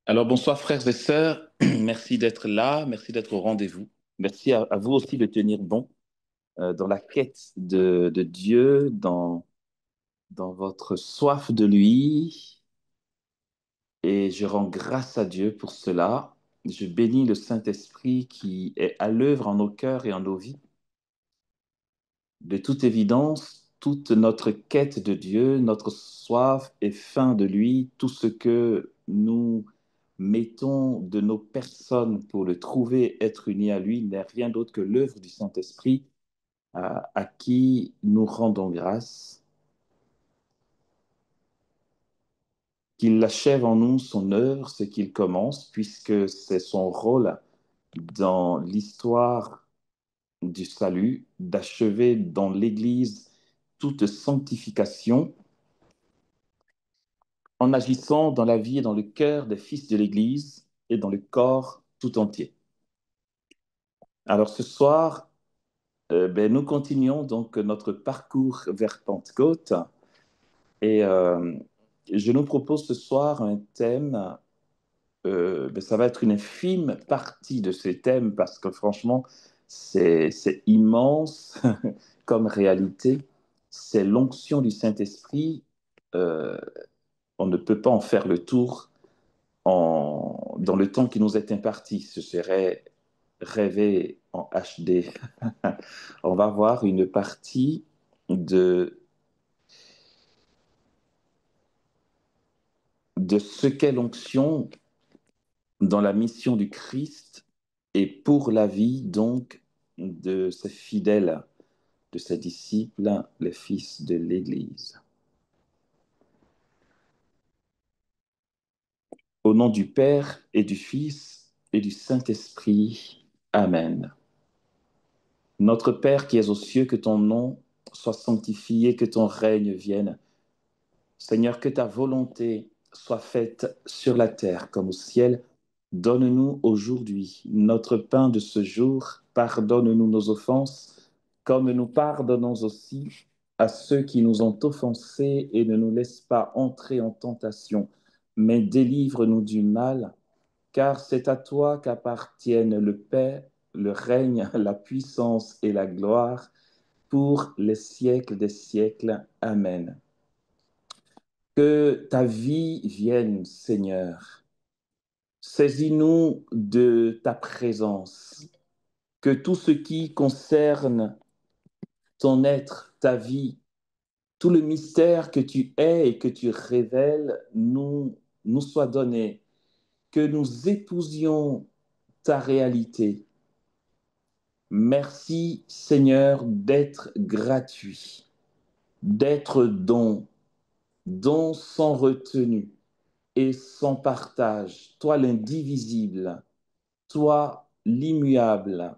Alors bonsoir frères et sœurs, merci d'être là, merci d'être au rendez-vous. Merci à vous aussi de tenir bon dans la quête de Dieu, dans votre soif de lui. Et je rends grâce à Dieu pour cela. Je bénis le Saint-Esprit qui est à l'œuvre en nos cœurs et en nos vies. De toute évidence, toute notre quête de Dieu, notre soif et faim de lui, tout ce que nous mettons de nos personnes pour le trouver, être unis à lui, n'est rien d'autre que l'œuvre du Saint-Esprit à qui nous rendons grâce, qu'il achève en nous son œuvre, ce qu'il commence, puisque c'est son rôle dans l'histoire du salut, d'achever dans l'Église toute sanctification en agissant dans la vie et dans le cœur des fils de l'Église et dans le corps tout entier. Alors ce soir, nous continuons donc notre parcours vers Pentecôte et je nous propose ce soir un thème, ça va être une infime partie de ce thème parce que franchement, c'est immense comme réalité. C'est l'onction du Saint-Esprit. Euh, on ne peut pas en faire le tour dans le temps qui nous est imparti. Ce serait rêver en HD. On va voir une partie de ce qu'est l'onction dans la mission du Christ et pour la vie donc de ses fidèles, de ses disciples, les fils de l'Église. Au nom du Père et du Fils et du Saint-Esprit. Amen. Notre Père qui es aux cieux, que ton nom soit sanctifié, que ton règne vienne. Seigneur, que ta volonté soit faite sur la terre comme au ciel. Donne-nous aujourd'hui notre pain de ce jour. Pardonne-nous nos offenses, comme nous pardonnons aussi à ceux qui nous ont offensés, et ne nous laisse pas entrer en tentation, mais délivre-nous du mal, car c'est à toi qu'appartiennent le paix, le règne, la puissance et la gloire pour les siècles des siècles. Amen. Que ta vie vienne, Seigneur. Saisis-nous de ta présence. Que tout ce qui concerne ton être, ta vie, tout le mystère que tu es et que tu révèles, nous soit donné. Que nous épousions ta réalité. Merci, Seigneur, d'être gratuit, d'être don, don sans retenue et sans partage. Toi l'indivisible, toi l'immuable,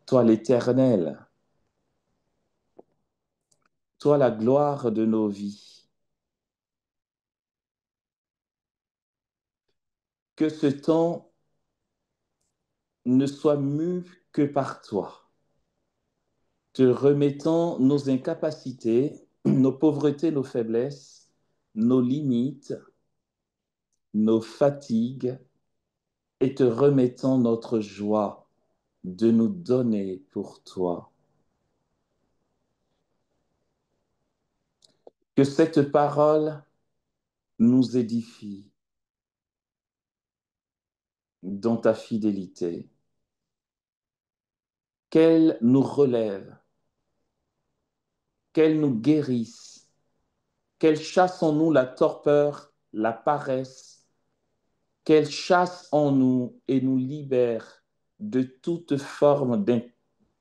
toi l'éternel, toi la gloire de nos vies. Que ce temps ne soit mu que par toi, te remettant nos incapacités, nos pauvretés, nos faiblesses, nos limites, nos fatigues, et te remettant notre joie de nous donner pour toi. Que cette parole nous édifie dans ta fidélité, qu'elle nous relève, qu'elle nous guérisse, qu'elle chasse en nous la torpeur, la paresse, qu'elle chasse en nous et nous libère de toute forme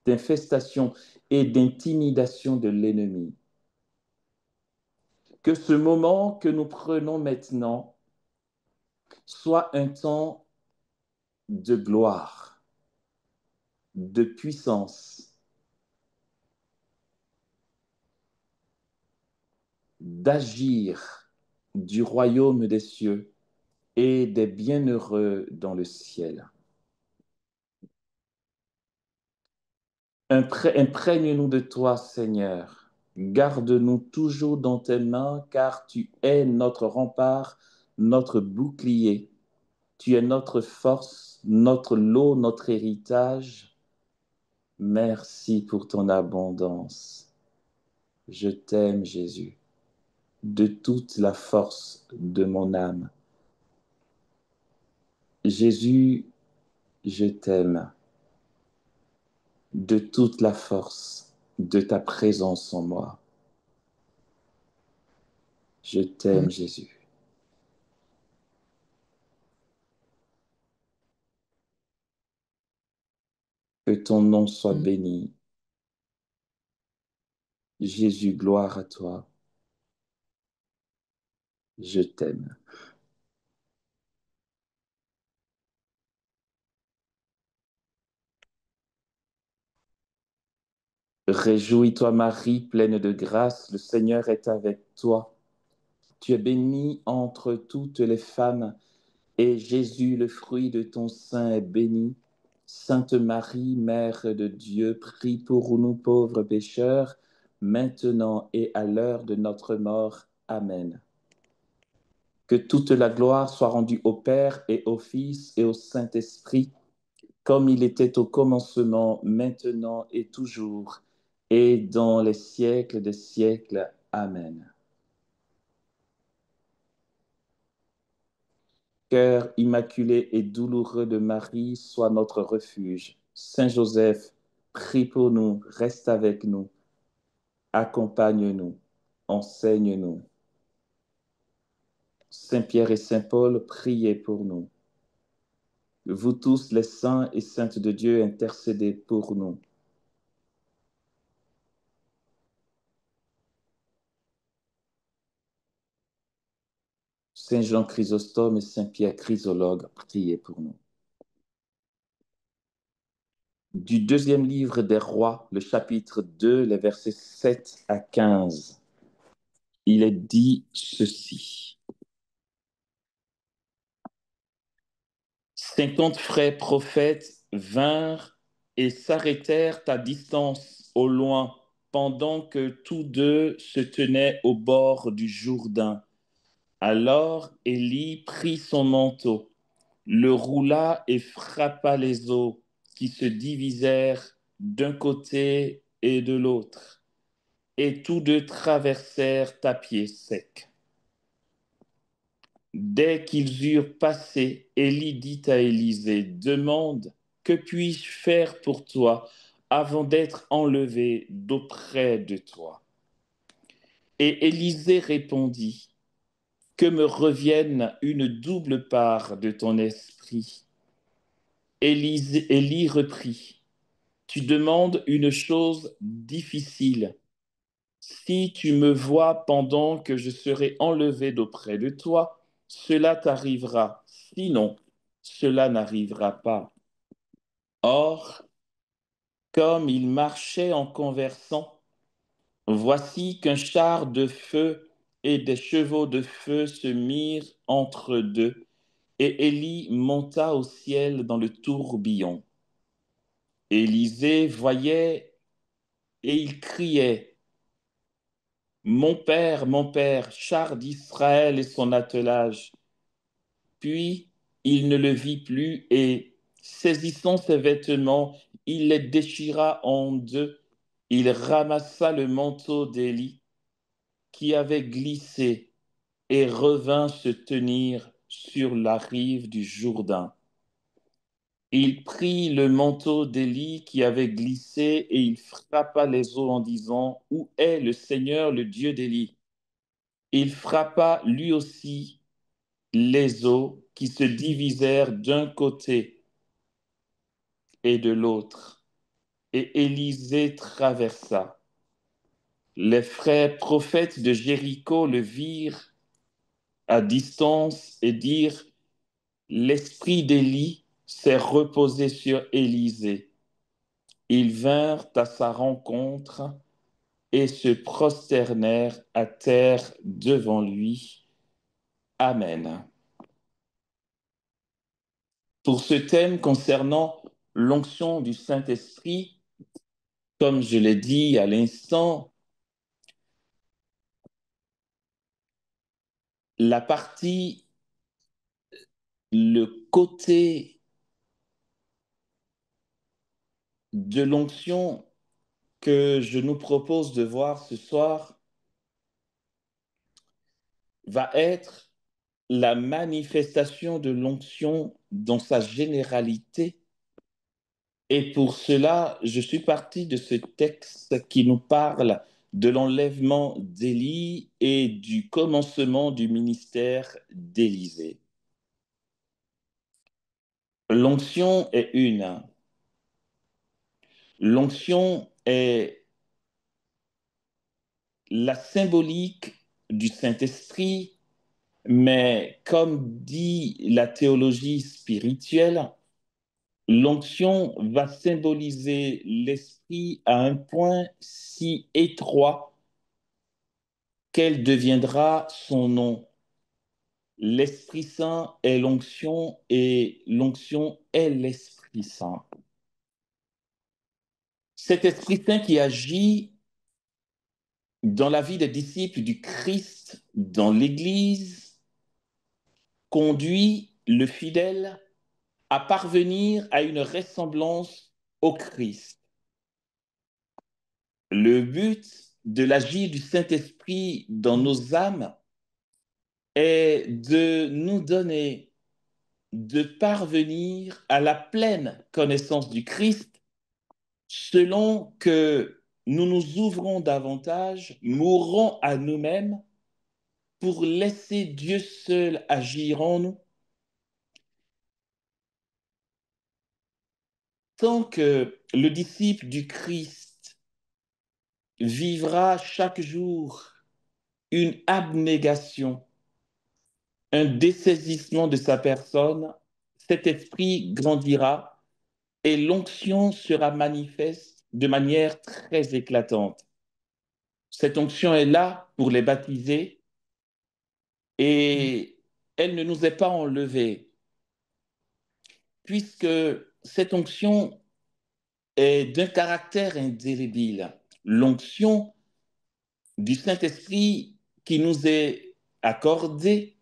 d'infestation et d'intimidation de l'ennemi. Que ce moment que nous prenons maintenant soit un temps de gloire, de puissance, d'agir du royaume des cieux et des bienheureux dans le ciel. Imprègne-nous de toi, Seigneur. Garde-nous toujours dans tes mains, car tu es notre rempart, notre bouclier. Tu es notre force, notre lot, notre héritage. Merci pour ton abondance. Je t'aime, Jésus, de toute la force de mon âme. Jésus, je t'aime de toute la force de ta présence en moi. Je t'aime, Jésus. Que ton nom soit béni. Jésus, gloire à toi. Je t'aime. Réjouis-toi, Marie, pleine de grâce, le Seigneur est avec toi. Tu es bénie entre toutes les femmes, et Jésus, le fruit de ton sein, est béni. Sainte Marie, Mère de Dieu, prie pour nous pauvres pécheurs, maintenant et à l'heure de notre mort. Amen. Que toute la gloire soit rendue au Père et au Fils et au Saint-Esprit, comme il était au commencement, maintenant et toujours, et dans les siècles des siècles. Amen. Cœur immaculé et douloureux de Marie, sois notre refuge. Saint Joseph, prie pour nous, reste avec nous, accompagne-nous, enseigne-nous. Saint Pierre et Saint Paul, priez pour nous. Vous tous les saints et saintes de Dieu, intercédez pour nous. Saint Jean Chrysostome et Saint Pierre Chrysologue, priez pour nous. Du deuxième livre des Rois, le chapitre 2, les versets 7 à 15, il est dit ceci. 50 frères prophètes vinrent et s'arrêtèrent à distance au loin pendant que tous deux se tenaient au bord du Jourdain. Alors Élie prit son manteau, le roula et frappa les eaux qui se divisèrent d'un côté et de l'autre, et tous deux traversèrent à pied sec. Dès qu'ils eurent passé, Élie dit à Élisée, demande, que puis-je faire pour toi avant d'être enlevé d'auprès de toi? Et Élisée répondit, que me revienne une double part de ton esprit. Élie reprit, tu demandes une chose difficile. Si tu me vois pendant que je serai enlevé d'auprès de toi, cela t'arrivera. Sinon, cela n'arrivera pas. Or, comme il marchait en conversant, voici qu'un char de feu et des chevaux de feu se mirent entre deux, et Élie monta au ciel dans le tourbillon. Élisée voyait et il criait, mon père, char d'Israël et son attelage. Puis il ne le vit plus et, saisissant ses vêtements, il les déchira en deux. Il ramassa le manteau d'Élie qui avait glissé et revint se tenir sur la rive du Jourdain. Il prit le manteau d'Élie qui avait glissé et il frappa les eaux en disant, où est le Seigneur, le Dieu d'Élie? Il frappa lui aussi les eaux qui se divisèrent d'un côté et de l'autre, et Élisée traversa. Les frères prophètes de Jéricho le virent à distance et dirent, l'esprit d'Élie s'est reposé sur Élisée. Ils vinrent à sa rencontre et se prosternèrent à terre devant lui. Amen. Pour ce thème concernant l'onction du Saint-Esprit, comme je l'ai dit à l'instant, la partie, le côté de l'onction que je nous propose de voir ce soir va être la manifestation de l'onction dans sa généralité. Et pour cela, je suis parti de ce texte qui nous parle de l'enlèvement d'Élie et du commencement du ministère d'Élisée. L'onction est une. L'onction est la symbolique du Saint-Esprit, mais comme dit la théologie spirituelle, l'onction va symboliser l'Esprit à un point si étroit qu'elle deviendra son nom. L'Esprit Saint est l'onction et l'onction est l'Esprit Saint. Cet Esprit Saint qui agit dans la vie des disciples du Christ, dans l'Église, conduit le fidèle à parvenir à une ressemblance au Christ. Le but de l'agir du Saint-Esprit dans nos âmes est de nous donner de parvenir à la pleine connaissance du Christ selon que nous nous ouvrons davantage, mourrons à nous-mêmes pour laisser Dieu seul agir en nous. Tant que le disciple du Christ vivra chaque jour une abnégation, un dessaisissement de sa personne, cet esprit grandira et l'onction sera manifeste de manière très éclatante. Cette onction est là pour les baptiser et elle ne nous est pas enlevée, puisque cette onction est d'un caractère indélébile. L'onction du Saint-Esprit qui nous est accordée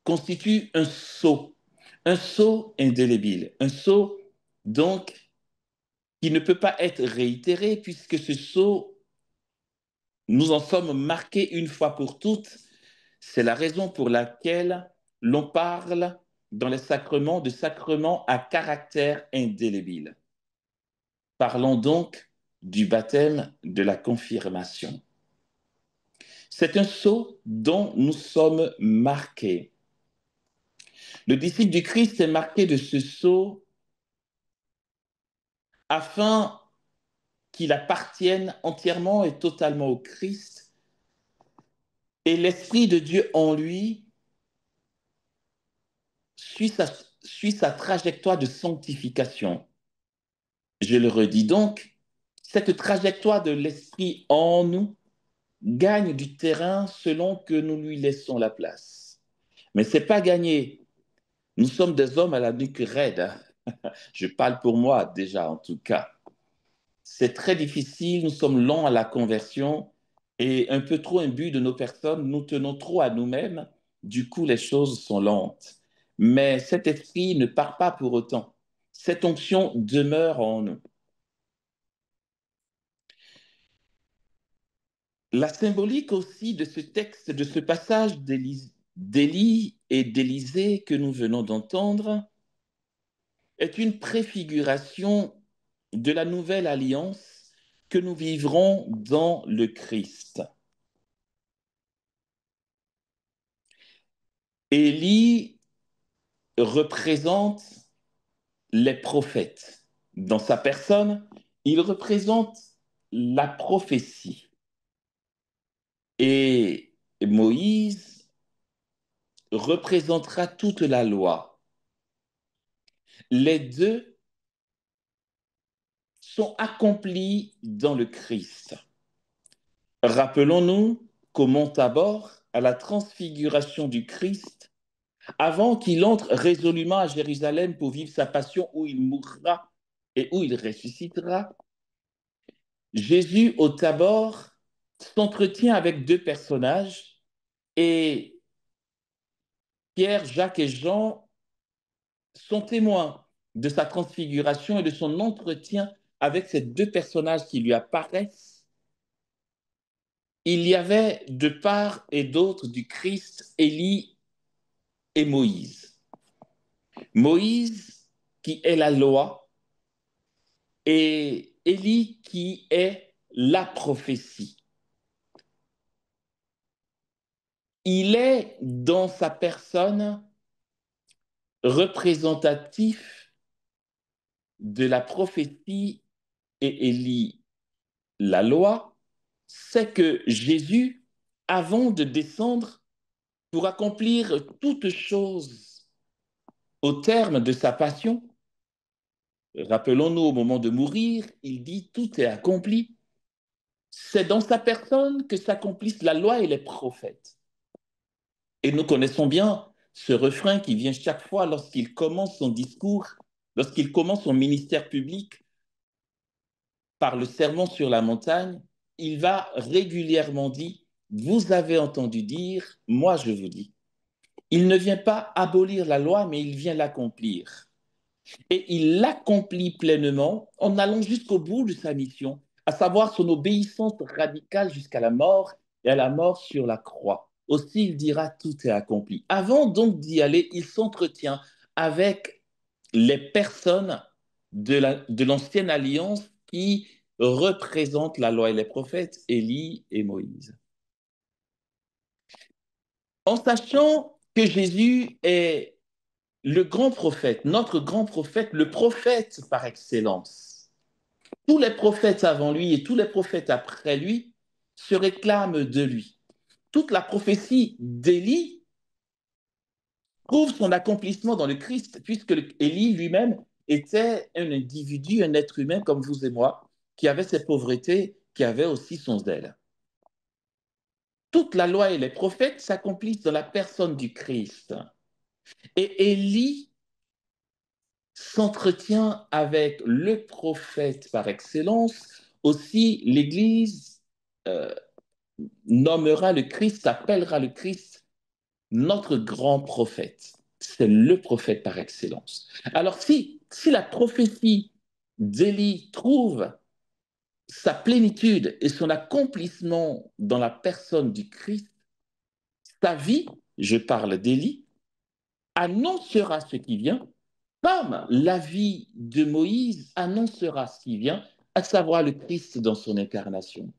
constitue un sceau indélébile, un sceau donc qui ne peut pas être réitéré puisque ce sceau, nous en sommes marqués une fois pour toutes. C'est la raison pour laquelle l'on parle dans les sacrements de sacrements à caractère indélébile. Parlons donc du baptême de la confirmation. C'est un sceau dont nous sommes marqués. Le disciple du Christ est marqué de ce sceau afin qu'il appartienne entièrement et totalement au Christ et l'Esprit de Dieu en lui suit sa trajectoire de sanctification. Je le redis donc, cette trajectoire de l'Esprit en nous gagne du terrain selon que nous lui laissons la place. Mais ce n'est pas gagné. Nous sommes des hommes à la nuque raide. Je parle pour moi déjà en tout cas. C'est très difficile, nous sommes lents à la conversion et un peu trop imbus de nos personnes, nous tenons trop à nous-mêmes, du coup les choses sont lentes. Mais cet esprit ne part pas pour autant. Cette onction demeure en nous. La symbolique aussi de ce texte, de ce passage d'Élie et d'Élisée que nous venons d'entendre, est une préfiguration de la nouvelle alliance que nous vivrons dans le Christ. Élie représente les prophètes. Dans sa personne, il représente la prophétie. Et Moïse représentera toute la loi. Les deux sont accomplis dans le Christ. Rappelons-nous qu'au mont Tabor, à la transfiguration du Christ, avant qu'il entre résolument à Jérusalem pour vivre sa passion où il mourra et où il ressuscitera, Jésus au Tabor s'entretient avec deux personnages et Pierre, Jacques et Jean sont témoins de sa transfiguration et de son entretien avec ces deux personnages qui lui apparaissent. Il y avait de part et d'autre du Christ Élie et Moïse. Moïse qui est la loi et Élie qui est la prophétie. Il est dans sa personne représentatif de la prophétie et Élie la loi, c'est que Jésus, avant de descendre pour accomplir toutes choses au terme de sa passion, rappelons-nous au moment de mourir, il dit tout est accompli. C'est dans sa personne que s'accomplissent la loi et les prophètes. Et nous connaissons bien ce refrain qui vient chaque fois lorsqu'il commence son discours, lorsqu'il commence son ministère public par le sermon sur la montagne. Il va régulièrement dire, vous avez entendu dire, moi je vous dis. Il ne vient pas abolir la loi, mais il vient l'accomplir. Et il l'accomplit pleinement en allant jusqu'au bout de sa mission, à savoir son obéissance radicale jusqu'à la mort et à la mort sur la croix. Aussi, il dira tout est accompli. Avant donc d'y aller, il s'entretient avec les personnes de l'ancienne alliance qui représentent la loi et les prophètes, Élie et Moïse. En sachant que Jésus est le grand prophète, notre grand prophète, le prophète par excellence. Tous les prophètes avant lui et tous les prophètes après lui se réclament de lui. Toute la prophétie d'Élie trouve son accomplissement dans le Christ, puisque Élie lui-même était un individu, un être humain comme vous et moi, qui avait ses pauvretés, qui avait aussi son zèle. Toute la loi et les prophètes s'accomplissent dans la personne du Christ. Et Élie s'entretient avec le prophète par excellence. Aussi, l'Église euh, nommera le Christ, appellera le Christ notre grand prophète. C'est le prophète par excellence. Alors, si la prophétie d'Élie trouve sa plénitude et son accomplissement dans la personne du Christ, sa vie, je parle d'Élie, annoncera ce qui vient, comme la vie de Moïse annoncera ce qui vient, à savoir le Christ dans son incarnation.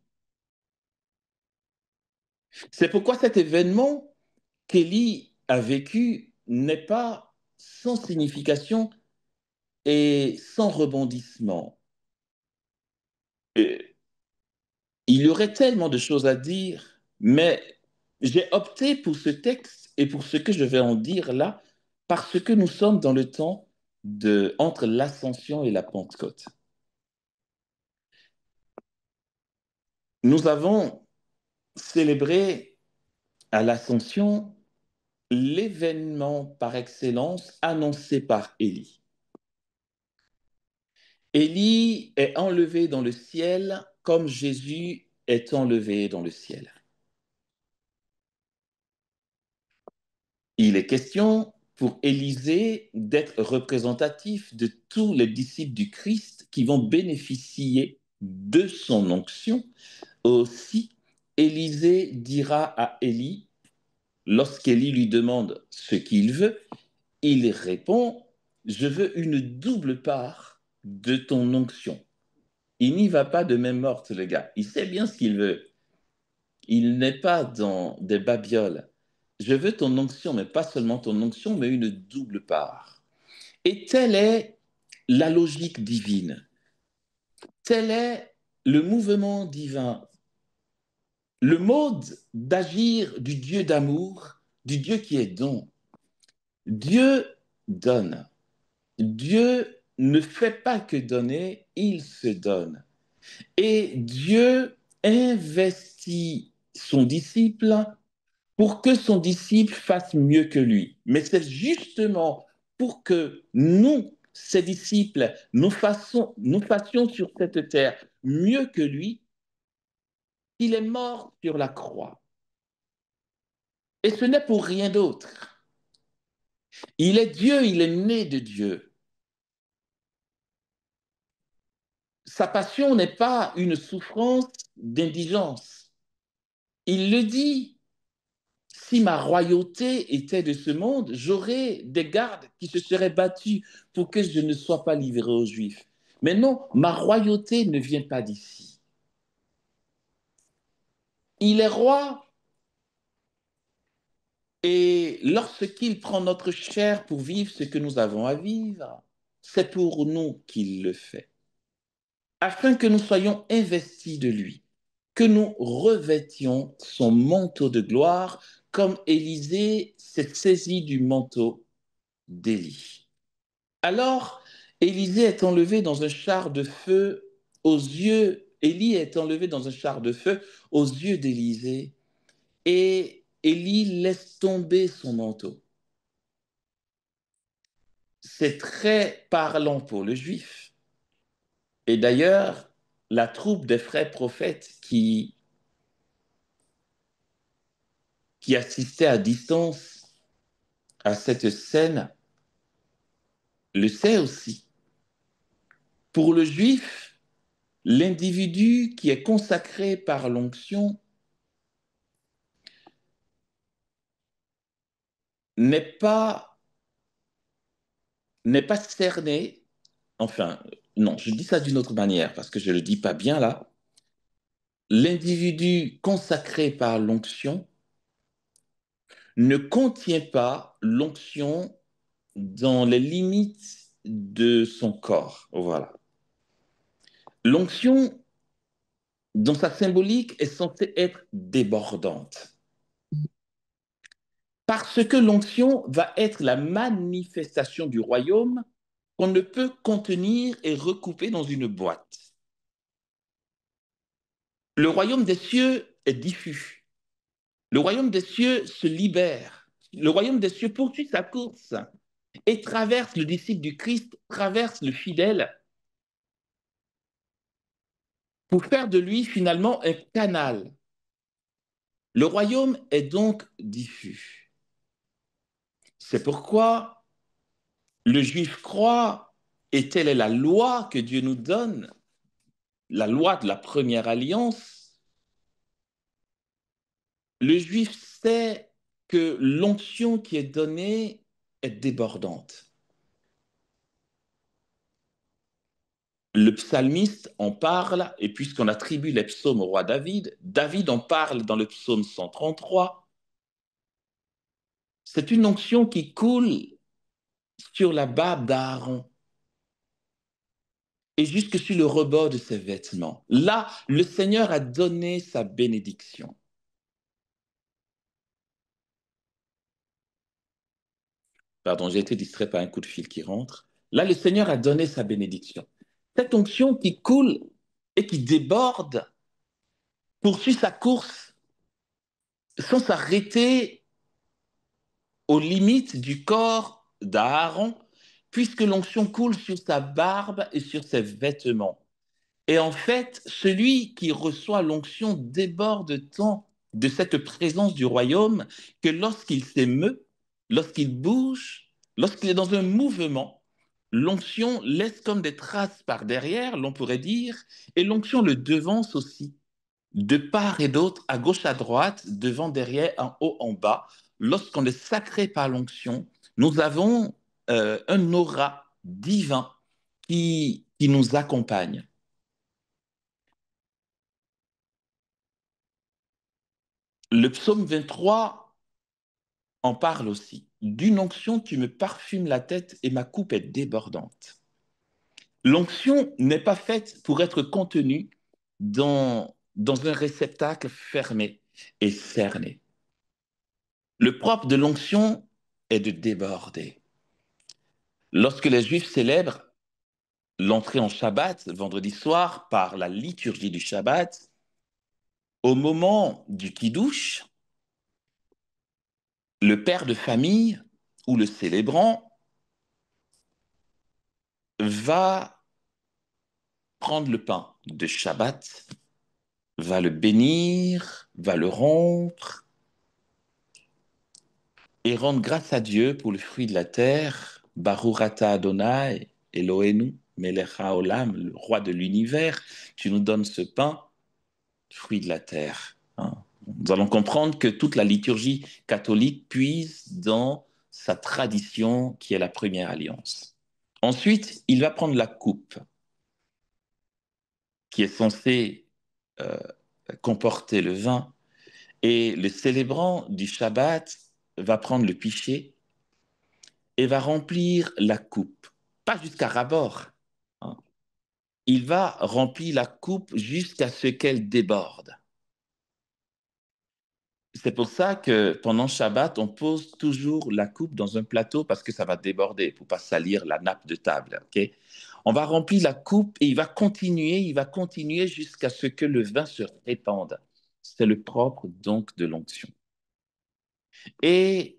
C'est pourquoi cet événement qu'Élie a vécu n'est pas sans signification et sans rebondissement. Et il y aurait tellement de choses à dire, mais j'ai opté pour ce texte et pour ce que je vais en dire là, parce que nous sommes dans le temps entre l'Ascension et la Pentecôte. Nous avons célébré à l'Ascension l'événement par excellence annoncé par Élie. Élie est enlevé dans le ciel comme Jésus est enlevé dans le ciel. Il est question pour Élisée d'être représentatif de tous les disciples du Christ qui vont bénéficier de son onction. Aussi, Élisée dira à Élie, lorsqu'Élie lui demande ce qu'il veut, il répond, je veux une double part de ton onction. Il n'y va pas de main morte, le gars. Il sait bien ce qu'il veut. Il n'est pas dans des babioles. Je veux ton onction, mais pas seulement ton onction, mais une double part. Et telle est la logique divine. Tel est le mouvement divin. Le mode d'agir du Dieu d'amour, du Dieu qui est don. Dieu donne. Dieu ne fait pas que donner, il se donne. Et Dieu investit son disciple pour que son disciple fasse mieux que lui. Mais c'est justement pour que nous, ses disciples, nous fassions sur cette terre mieux que lui, qu'il est mort sur la croix. Et ce n'est pour rien d'autre. Il est Dieu, il est né de Dieu. Sa passion n'est pas une souffrance d'indigence. Il le dit, si ma royauté était de ce monde, j'aurais des gardes qui se seraient battus pour que je ne sois pas livré aux Juifs. Mais non, ma royauté ne vient pas d'ici. Il est roi et lorsqu'il prend notre chair pour vivre ce que nous avons à vivre, c'est pour nous qu'il le fait, afin que nous soyons investis de lui, que nous revêtions son manteau de gloire, comme Élisée s'est saisi du manteau d'Élie. Alors, Élisée est enlevé dans un char de feu aux yeux, Élie est enlevé dans un char de feu aux yeux d'Élisée, et Élie laisse tomber son manteau. C'est très parlant pour le juif. Et d'ailleurs, la troupe des frères prophètes qui assistait à distance à cette scène le sait aussi. Pour le juif, l'individu qui est consacré par l'onction n'est pas, n'est pas cerné, enfin, non, je dis ça d'une autre manière parce que je ne le dis pas bien là. L'individu consacré par l'onction ne contient pas l'onction dans les limites de son corps. Voilà. L'onction, dans sa symbolique, est censée être débordante. Parce que l'onction va être la manifestation du royaume qu'on ne peut contenir et recouper dans une boîte. Le royaume des cieux est diffus. Le royaume des cieux se libère. Le royaume des cieux poursuit sa course et traverse le disciple du Christ, traverse le fidèle pour faire de lui finalement un canal. Le royaume est donc diffus. C'est pourquoi le juif croit, et telle est la loi que Dieu nous donne, la loi de la première alliance, le juif sait que l'onction qui est donnée est débordante. Le psalmiste en parle, et puisqu'on attribue les psaumes au roi David, David en parle dans le psaume 133. C'est une onction qui coule sur la barbe d'Aaron et jusque sur le rebord de ses vêtements. Là, le Seigneur a donné sa bénédiction. Pardon, j'ai été distrait par un coup de fil qui rentre. Là, le Seigneur a donné sa bénédiction. Cette onction qui coule et qui déborde poursuit sa course sans s'arrêter aux limites du corps d'Aaron, puisque l'onction coule sur sa barbe et sur ses vêtements. Et en fait, celui qui reçoit l'onction déborde tant de cette présence du royaume que lorsqu'il s'émeut, lorsqu'il bouge, lorsqu'il est dans un mouvement, l'onction laisse comme des traces par derrière, l'on pourrait dire, et l'onction le devance aussi, de part et d'autre, à gauche, à droite, devant, derrière, en haut, en bas. Lorsqu'on est sacré par l'onction, nous avons un aura divin qui nous accompagne. Le psaume 23 en parle aussi. D'une onction qui me parfume la tête et ma coupe est débordante. L'onction n'est pas faite pour être contenue dans un réceptacle fermé et cerné. Le propre de l'onction est de déborder. Lorsque les Juifs célèbrent l'entrée en Shabbat, vendredi soir, par la liturgie du Shabbat, au moment du Kiddush, le père de famille ou le célébrant va prendre le pain de Shabbat, va le bénir, va le rompre et rendre grâce à Dieu pour le fruit de la terre. Baruch atah Adonai, Eloheinu, melech haolam, le roi de l'univers. Tu nous donnes ce pain, fruit de la terre. Hein. Nous allons comprendre que toute la liturgie catholique puise dans sa tradition qui est la première alliance. Ensuite, il va prendre la coupe qui est censée euh, comporter le vin et le célébrant du Shabbat va prendre le pichet et va remplir la coupe. Pas jusqu'à ras-bord. Hein. Il va remplir la coupe jusqu'à ce qu'elle déborde. C'est pour ça que pendant Shabbat, on pose toujours la coupe dans un plateau parce que ça va déborder pour pas salir la nappe de table. Ok. On va remplir la coupe et il va continuer jusqu'à ce que le vin se répande. C'est le propre donc de l'onction. Et,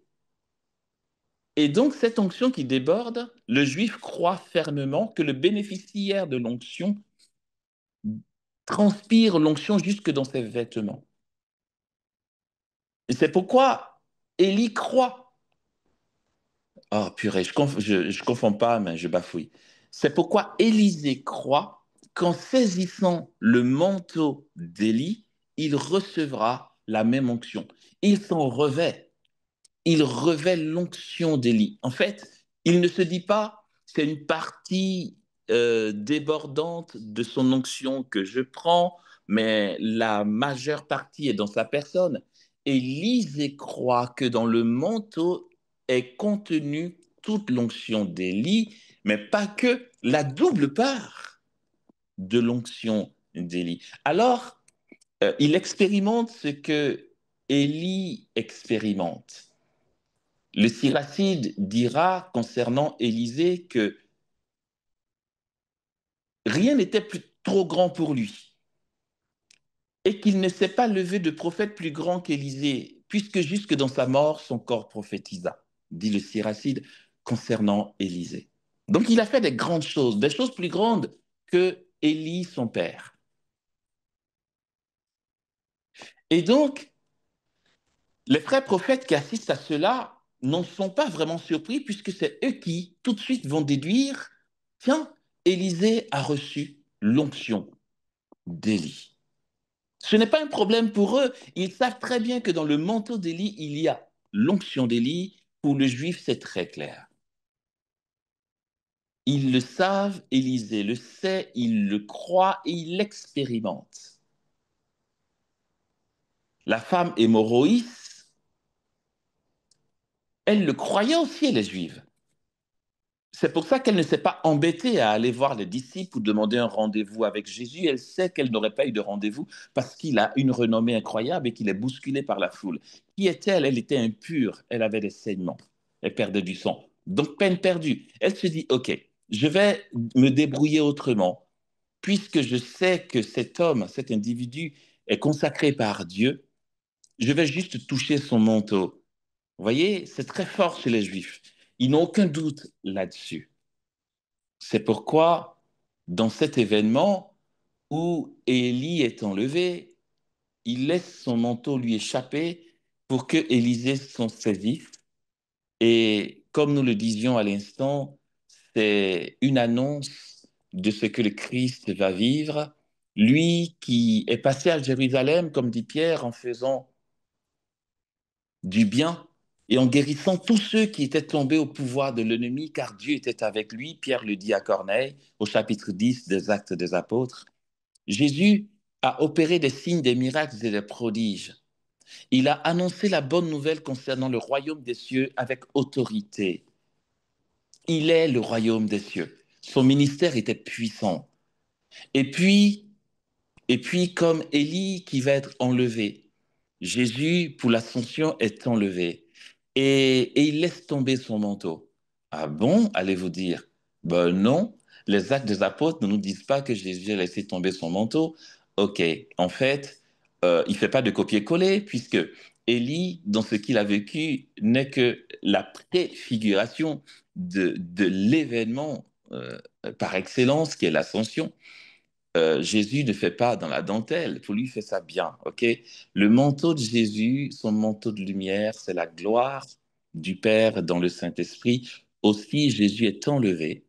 et donc cette onction qui déborde, le juif croit fermement que le bénéficiaire de l'onction transpire l'onction jusque dans ses vêtements. Et c'est pourquoi Élie croit. Oh purée, je confonds pas, mais je bafouille. C'est pourquoi Élisée croit qu'en saisissant le manteau d'Élie, il recevra la même onction. Il s'en revêt. Il revêt l'onction d'Élie. En fait, il ne se dit pas, c'est une partie débordante de son onction que je prends, mais la majeure partie est dans sa personne. Élisée croit que dans le manteau est contenue toute l'onction d'Élie, mais pas que la double part de l'onction d'Élie. Alors, il expérimente ce que Élie expérimente. Le Siracide dira concernant Élisée que rien n'était plus trop grand pour lui et qu'il ne s'est pas levé de prophète plus grand qu'Élisée, puisque jusque dans sa mort, son corps prophétisa, dit le Siracide concernant Élisée. Donc il a fait des grandes choses, des choses plus grandes que Élie, son père. Et donc, les frères prophètes qui assistent à cela n'en sont pas vraiment surpris, puisque c'est eux qui, tout de suite, vont déduire, tiens, Élisée a reçu l'onction d'Élie. Ce n'est pas un problème pour eux. Ils savent très bien que dans le manteau d'Élie, il y a l'onction d'Élie. Pour le juif, c'est très clair. Ils le savent, Élisée le sait, il le croit et il l'expérimente. La femme hémorroïs, elle le croyait aussi, elle est juive. C'est pour ça qu'elle ne s'est pas embêtée à aller voir les disciples ou demander un rendez-vous avec Jésus. Elle sait qu'elle n'aurait pas eu de rendez-vous parce qu'il a une renommée incroyable et qu'il est bousculé par la foule. Qui est-elle? Elle était impure, elle avait des saignements, elle perdait du sang. Donc, peine perdue. Elle se dit, OK, je vais me débrouiller autrement. Puisque je sais que cet homme, cet individu est consacré par Dieu, je vais juste toucher son manteau. Vous voyez, c'est très fort chez les Juifs. Ils n'ont aucun doute là-dessus. C'est pourquoi, dans cet événement où Élie est enlevé, il laisse son manteau lui échapper pour que Élisée s'en saisisse. Et comme nous le disions à l'instant, c'est une annonce de ce que le Christ va vivre. Lui qui est passé à Jérusalem, comme dit Pierre, en faisant du bien et en guérissant tous ceux qui étaient tombés au pouvoir de l'ennemi, car Dieu était avec lui. Pierre le dit à Corneille au chapitre 10 des Actes des Apôtres. Jésus a opéré des signes, des miracles et des prodiges. Il a annoncé la bonne nouvelle concernant le royaume des cieux avec autorité. Il est le royaume des cieux. Son ministère était puissant. Et puis, comme Élie qui va être enlevé, Jésus, pour l'ascension, est enlevé. Et il laisse tomber son manteau. Ah bon, allez-vous dire? Ben non, les actes des apôtres ne nous disent pas que Jésus a laissé tomber son manteau. Ok, en fait, il ne fait pas de copier-coller, puisque Élie, dans ce qu'il a vécu, n'est que la préfiguration de l'événement par excellence qui est l'ascension. Jésus ne fait pas dans la dentelle, pour lui, il fait ça bien, ok? Le manteau de Jésus, son manteau de lumière, c'est la gloire. du Père dans le Saint-Esprit, aussi Jésus est enlevé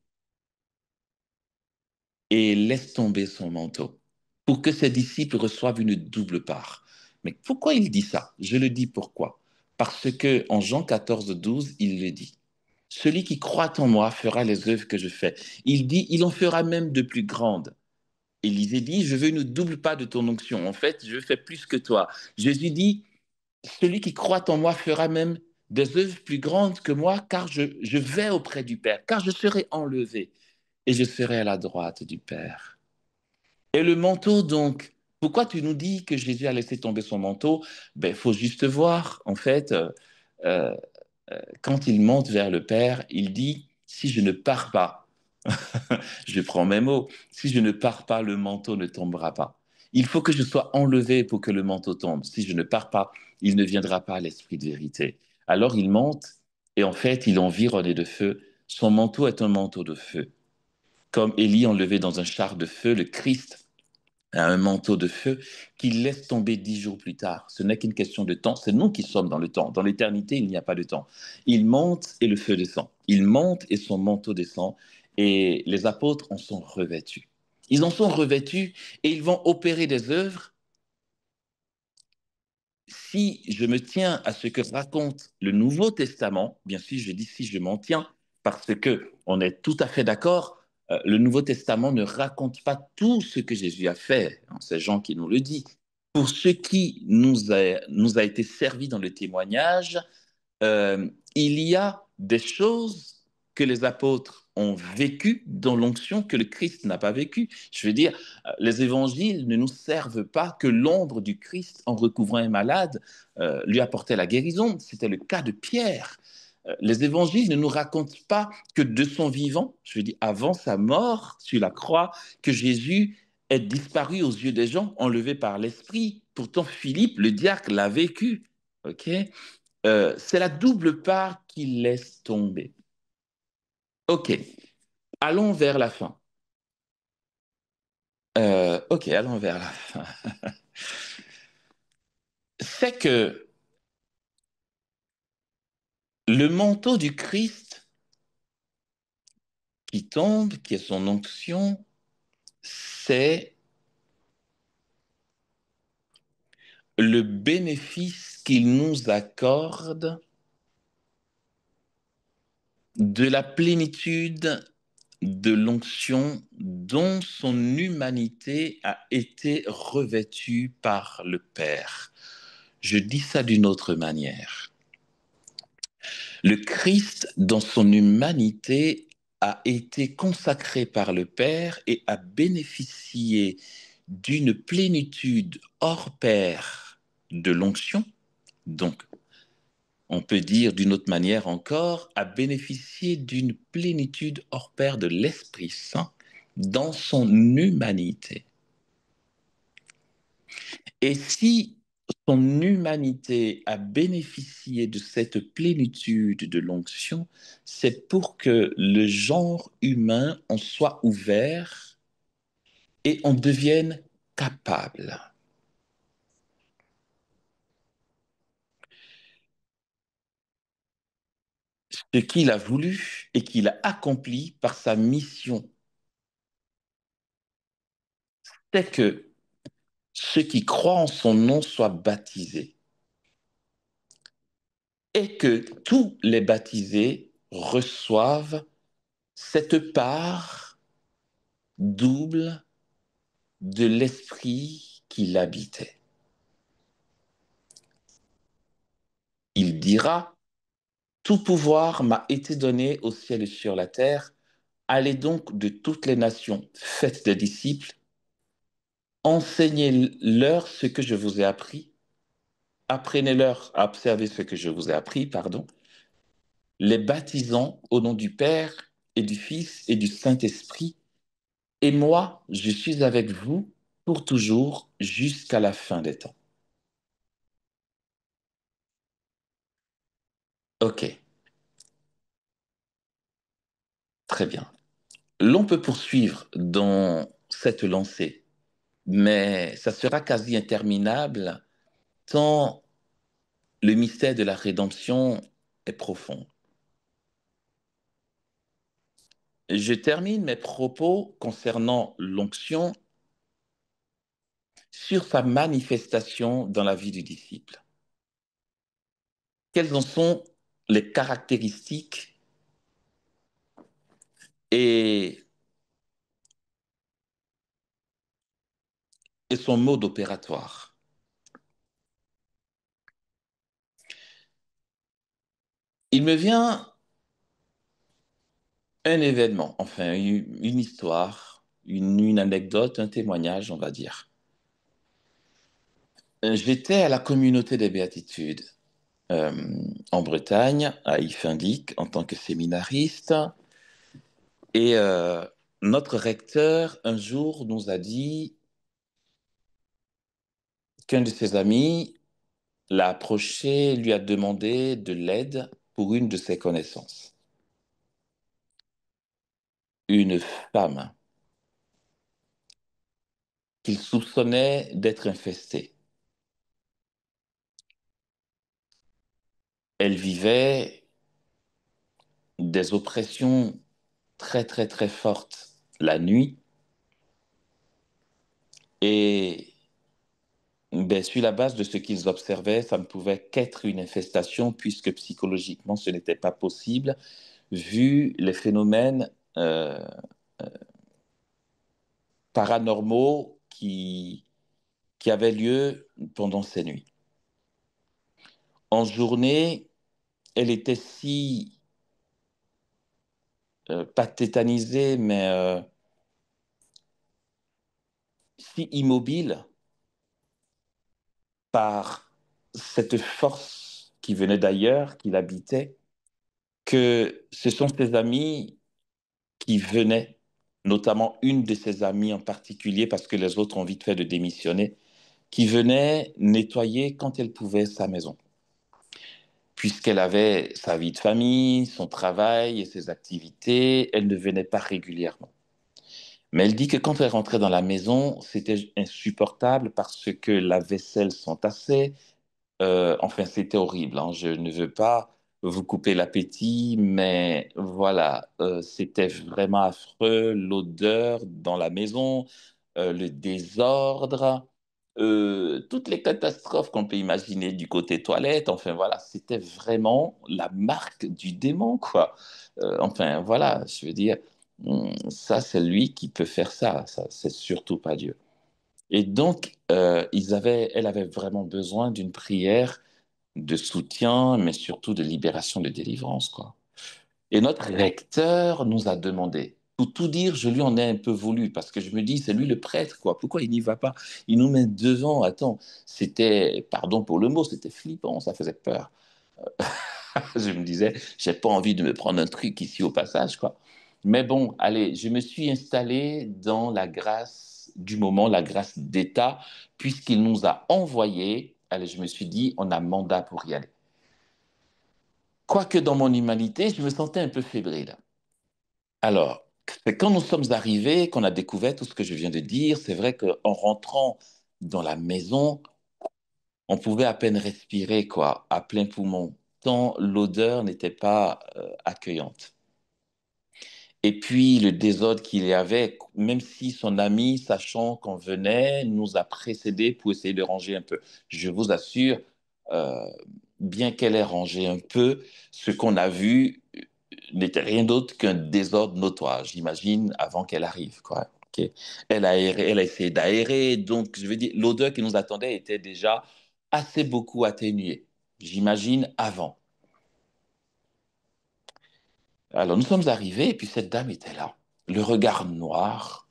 et laisse tomber son manteau pour que ses disciples reçoivent une double part. Mais pourquoi il dit ça? Je le dis pourquoi. Parce que en Jean 14, 12, il le dit. Celui qui croit en moi fera les œuvres que je fais. Il dit, il en fera même de plus grandes. Élisée dit, je veux une double part de ton onction. En fait, je fais plus que toi. Jésus dit, celui qui croit en moi fera même des œuvres plus grandes que moi, car je vais auprès du Père, car je serai enlevé et je serai à la droite du Père. Et le manteau, donc, pourquoi tu nous dis que Jésus a laissé tomber son manteau? Ben, il faut juste voir, en fait, euh, quand il monte vers le Père, il dit, si je ne pars pas, je prends mes mots, si je ne pars pas, le manteau ne tombera pas. Il faut que je sois enlevé pour que le manteau tombe. Si je ne pars pas, il ne viendra pas à l'esprit de vérité. Alors il monte et en fait, il est environné de feu. Son manteau est un manteau de feu. Comme Élie enlevé dans un char de feu, le Christ a un manteau de feu qu'il laisse tomber 10 jours plus tard. Ce n'est qu'une question de temps. C'est nous qui sommes dans le temps. Dans l'éternité, il n'y a pas de temps. Il monte et le feu descend. Il monte et son manteau descend. Et les apôtres en sont revêtus. Ils en sont revêtus et ils vont opérer des œuvres. Si je me tiens à ce que raconte le Nouveau Testament, bien sûr, je dis si je m'en tiens, parce que on est tout à fait d'accord, le Nouveau Testament ne raconte pas tout ce que Jésus a fait. Hein, c'est Jean qui nous le dit. Pour ce qui nous a été servi dans le témoignage, il y a des choses que les apôtres ont vécues dans l'onction que le Christ n'a pas vécues. Je veux dire, les évangiles ne nous servent pas que l'ombre du Christ en recouvrant un malade lui apportait la guérison. C'était le cas de Pierre. Les évangiles ne nous racontent pas que de son vivant, je veux dire, avant sa mort sur la croix, que Jésus est disparu aux yeux des gens, enlevé par l'Esprit. Pourtant, Philippe, le diacre, l'a vécu. OK? C'est la double part qu'il laisse tomber. Ok, allons vers la fin. Ok, allons vers la fin. C'est que le manteau du Christ qui tombe, qui est son onction, c'est le bénéfice qu'il nous accorde de la plénitude de l'onction dont son humanité a été revêtue par le Père. Je dis ça d'une autre manière. Le Christ, dans son humanité, a été consacré par le Père et a bénéficié d'une plénitude hors pair de l'onction. Donc, on peut dire d'une autre manière encore, a bénéficié d'une plénitude hors pair de l'Esprit Saint dans son humanité. Et si son humanité a bénéficié de cette plénitude de l'onction, c'est pour que le genre humain en soit ouvert et en devienne capable. Ce qu'il a voulu et qu'il a accompli par sa mission, c'est que ceux qui croient en son nom soient baptisés et que tous les baptisés reçoivent cette part double de l'esprit qui l'habitait. Il dira, tout pouvoir m'a été donné au ciel et sur la terre. Allez donc de toutes les nations, faites des disciples, enseignez-leur ce que je vous ai appris, apprenez-leur à observer ce que je vous ai appris, pardon, les baptisant au nom du Père et du Fils et du Saint-Esprit. Et moi, je suis avec vous pour toujours jusqu'à la fin des temps. Ok, très bien. L'on peut poursuivre dans cette lancée, mais ça sera quasi interminable tant le mystère de la rédemption est profond. Je termine mes propos concernant l'onction sur sa manifestation dans la vie du disciple. Quelles en sont les caractéristiques et, et son mode opératoire? Il me vient un événement, enfin une histoire, une anecdote, un témoignage, on va dire. J'étais à la communauté des béatitudes euh, en Bretagne, à Ifindic, en tant que séminariste. Et notre recteur, un jour, nous a dit qu'un de ses amis l'a approché, lui a demandé de l'aide pour une de ses connaissances. Une femme qu'il soupçonnait d'être infestée. Elle vivait des oppressions très, très, très fortes la nuit. Et ben, sur la base de ce qu'ils observaient, ça ne pouvait qu'être une infestation puisque psychologiquement, ce n'était pas possible vu les phénomènes paranormaux qui avaient lieu pendant ces nuits. En journée, elle était si, pas tétanisée, mais si immobile par cette force qui venait d'ailleurs, qui l'habitait, que ce sont ses amis qui venaient, notamment une de ses amies en particulier, parce que les autres ont vite fait de démissionner, qui venait nettoyer quand elle pouvait sa maison. Puisqu'elle avait sa vie de famille, son travail et ses activités, elle ne venait pas régulièrement. Mais elle dit que quand elle rentrait dans la maison, c'était insupportable parce que la vaisselle s'entassait, enfin, c'était horrible, hein. Je ne veux pas vous couper l'appétit, mais voilà, c'était vraiment affreux, l'odeur dans la maison, le désordre, toutes les catastrophes qu'on peut imaginer du côté toilette. Enfin, voilà, c'était vraiment la marque du démon, quoi. Enfin, voilà, je veux dire, ça, c'est lui qui peut faire ça c'est surtout pas Dieu. Et donc, elle avait vraiment besoin d'une prière de soutien, mais surtout de libération, de délivrance, quoi. Et notre recteur nous a demandé, pour tout dire, je lui en ai un peu voulu, parce que je me dis, c'est lui le prêtre, quoi. Pourquoi il n'y va pas? Il nous met devant. Attends, c'était, pardon pour le mot, c'était flippant, ça faisait peur. Je me disais, j'ai pas envie de me prendre un truc ici au passage, quoi. Mais bon, allez, je me suis installé dans la grâce du moment, la grâce d'État, puisqu'il nous a envoyés. Allez, je me suis dit, on a mandat pour y aller. Quoique dans mon humanité, je me sentais un peu fébrile. Alors, quand nous sommes arrivés, qu'on a découvert tout ce que je viens de dire, c'est vrai qu'en rentrant dans la maison, on pouvait à peine respirer, quoi, à plein poumon, tant l'odeur n'était pas accueillante. Et puis le désordre qu'il y avait, même si son ami, sachant qu'on venait, nous a précédés pour essayer de ranger un peu. Je vous assure, euh, bien qu'elle ait rangé un peu, ce qu'on a vu n'était rien d'autre qu'un désordre notoire, j'imagine, avant qu'elle arrive, quoi. Ok. Elle a essayé d'aérer, donc je veux dire, l'odeur qui nous attendait était déjà assez beaucoup atténuée, j'imagine, avant. Alors nous sommes arrivés et puis cette dame était là, le regard noir.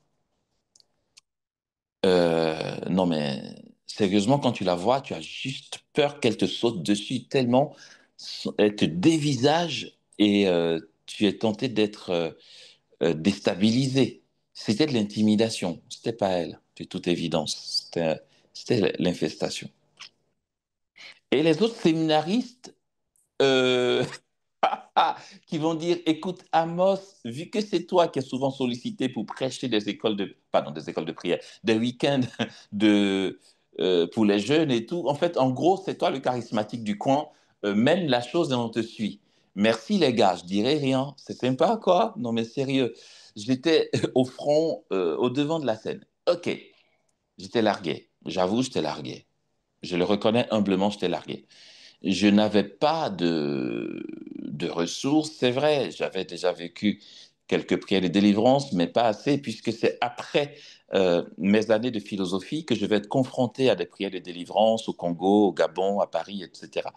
Non mais sérieusement, quand tu la vois, tu as juste peur qu'elle te saute dessus tellement elle te dévisage et tu es tenté d'être déstabilisé. C'était de l'intimidation, c'était pas elle, de toute évidence. C'était l'infestation. Et les autres séminaristes euh, qui vont dire, écoute, Amos, vu que c'est toi qui es souvent sollicité pour prêcher des écoles de, pardon, des écoles de prière, des week-ends pour les jeunes et tout, en fait, en gros, c'est toi le charismatique du coin. mène la chose et on te suit. Merci les gars, je dirais rien. C'est sympa quoi? Non mais sérieux. J'étais au front, au devant de la scène. Ok, j'étais largué. J'avoue, j'étais largué. Je le reconnais humblement, j'étais largué. Je n'avais pas de ressources, c'est vrai. J'avais déjà vécu quelques prières de délivrance, mais pas assez, puisque c'est après mes années de philosophie que je vais être confronté à des prières de délivrance au Congo, au Gabon, à Paris, etc.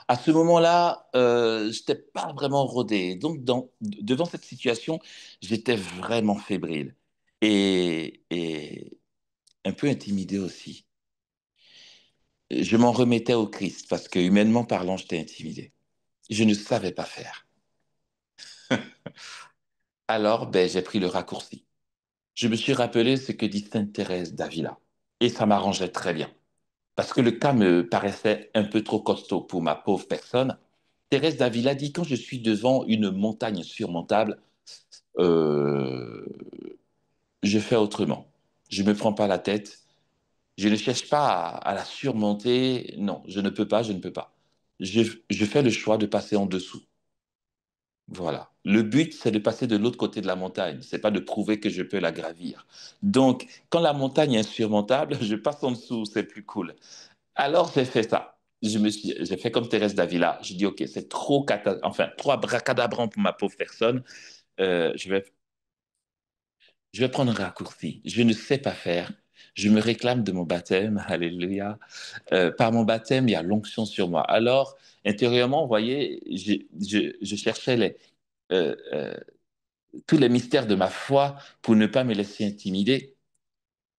À ce moment-là, je n'étais pas vraiment rodé. Donc, devant cette situation, j'étais vraiment fébrile et un peu intimidé aussi. Je m'en remettais au Christ parce que, humainement parlant, j'étais intimidé. Je ne savais pas faire. Alors, ben, j'ai pris le raccourci. Je me suis rappelé ce que dit Sainte Thérèse d'Avila. Et ça m'arrangeait très bien. Parce que le cas me paraissait un peu trop costaud pour ma pauvre personne. Thérèse d'Avila dit, quand je suis devant une montagne surmontable, euh, je fais autrement. Je ne me prends pas la tête. Je ne cherche pas à la surmonter. Non, je ne peux pas, je ne peux pas. Je fais le choix de passer en dessous. Voilà. Le but, c'est de passer de l'autre côté de la montagne. C'est pas de prouver que je peux la gravir. Donc, quand la montagne est insurmontable, je passe en dessous, c'est plus cool. Alors, j'ai fait ça. J'ai fait comme Thérèse d'Avila. J'ai dit, OK, c'est trop, enfin, trop abracadabrant pour ma pauvre personne. Euh, je vais, je vais prendre un raccourci. Je ne sais pas faire. Je me réclame de mon baptême. Alléluia. Par mon baptême, il y a l'onction sur moi. Alors, intérieurement, vous voyez, je cherchais euh, euh, tous les mystères de ma foi pour ne pas me laisser intimider.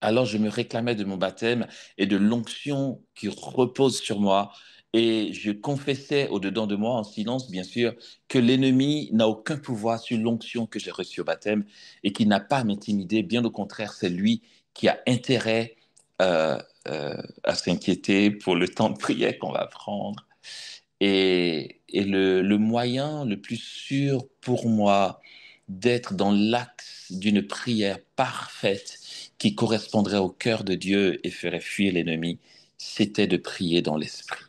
Alors je me réclamais de mon baptême et de l'onction qui repose sur moi. Et je confessais au-dedans de moi, en silence, bien sûr, que l'ennemi n'a aucun pouvoir sur l'onction que j'ai reçue au baptême et qui n'a pas à m'intimider. Bien au contraire, c'est lui qui a intérêt euh, à s'inquiéter pour le temps de prière qu'on va prendre. Et le moyen le plus sûr pour moi d'être dans l'axe d'une prière parfaite qui correspondrait au cœur de Dieu et ferait fuir l'ennemi, c'était de prier dans l'esprit.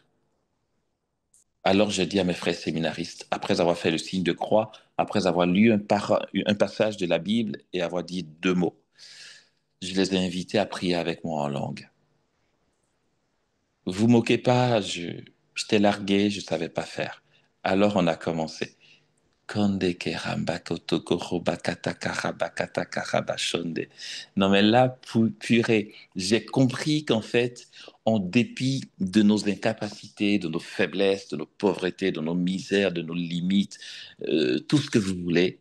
Alors j'ai dit à mes frères séminaristes, après avoir fait le signe de croix, après avoir lu un passage de la Bible et avoir dit deux mots, je les ai invités à prier avec moi en langue. Vous moquez pas, j'étais largué, je savais pas faire. Alors on a commencé. Konde keramba kotoko robakata karabakata karabashonde. Non mais là, purée, j'ai compris qu'en fait, en dépit de nos incapacités, de nos faiblesses, de nos pauvretés, de nos misères, de nos limites, tout ce que vous voulez,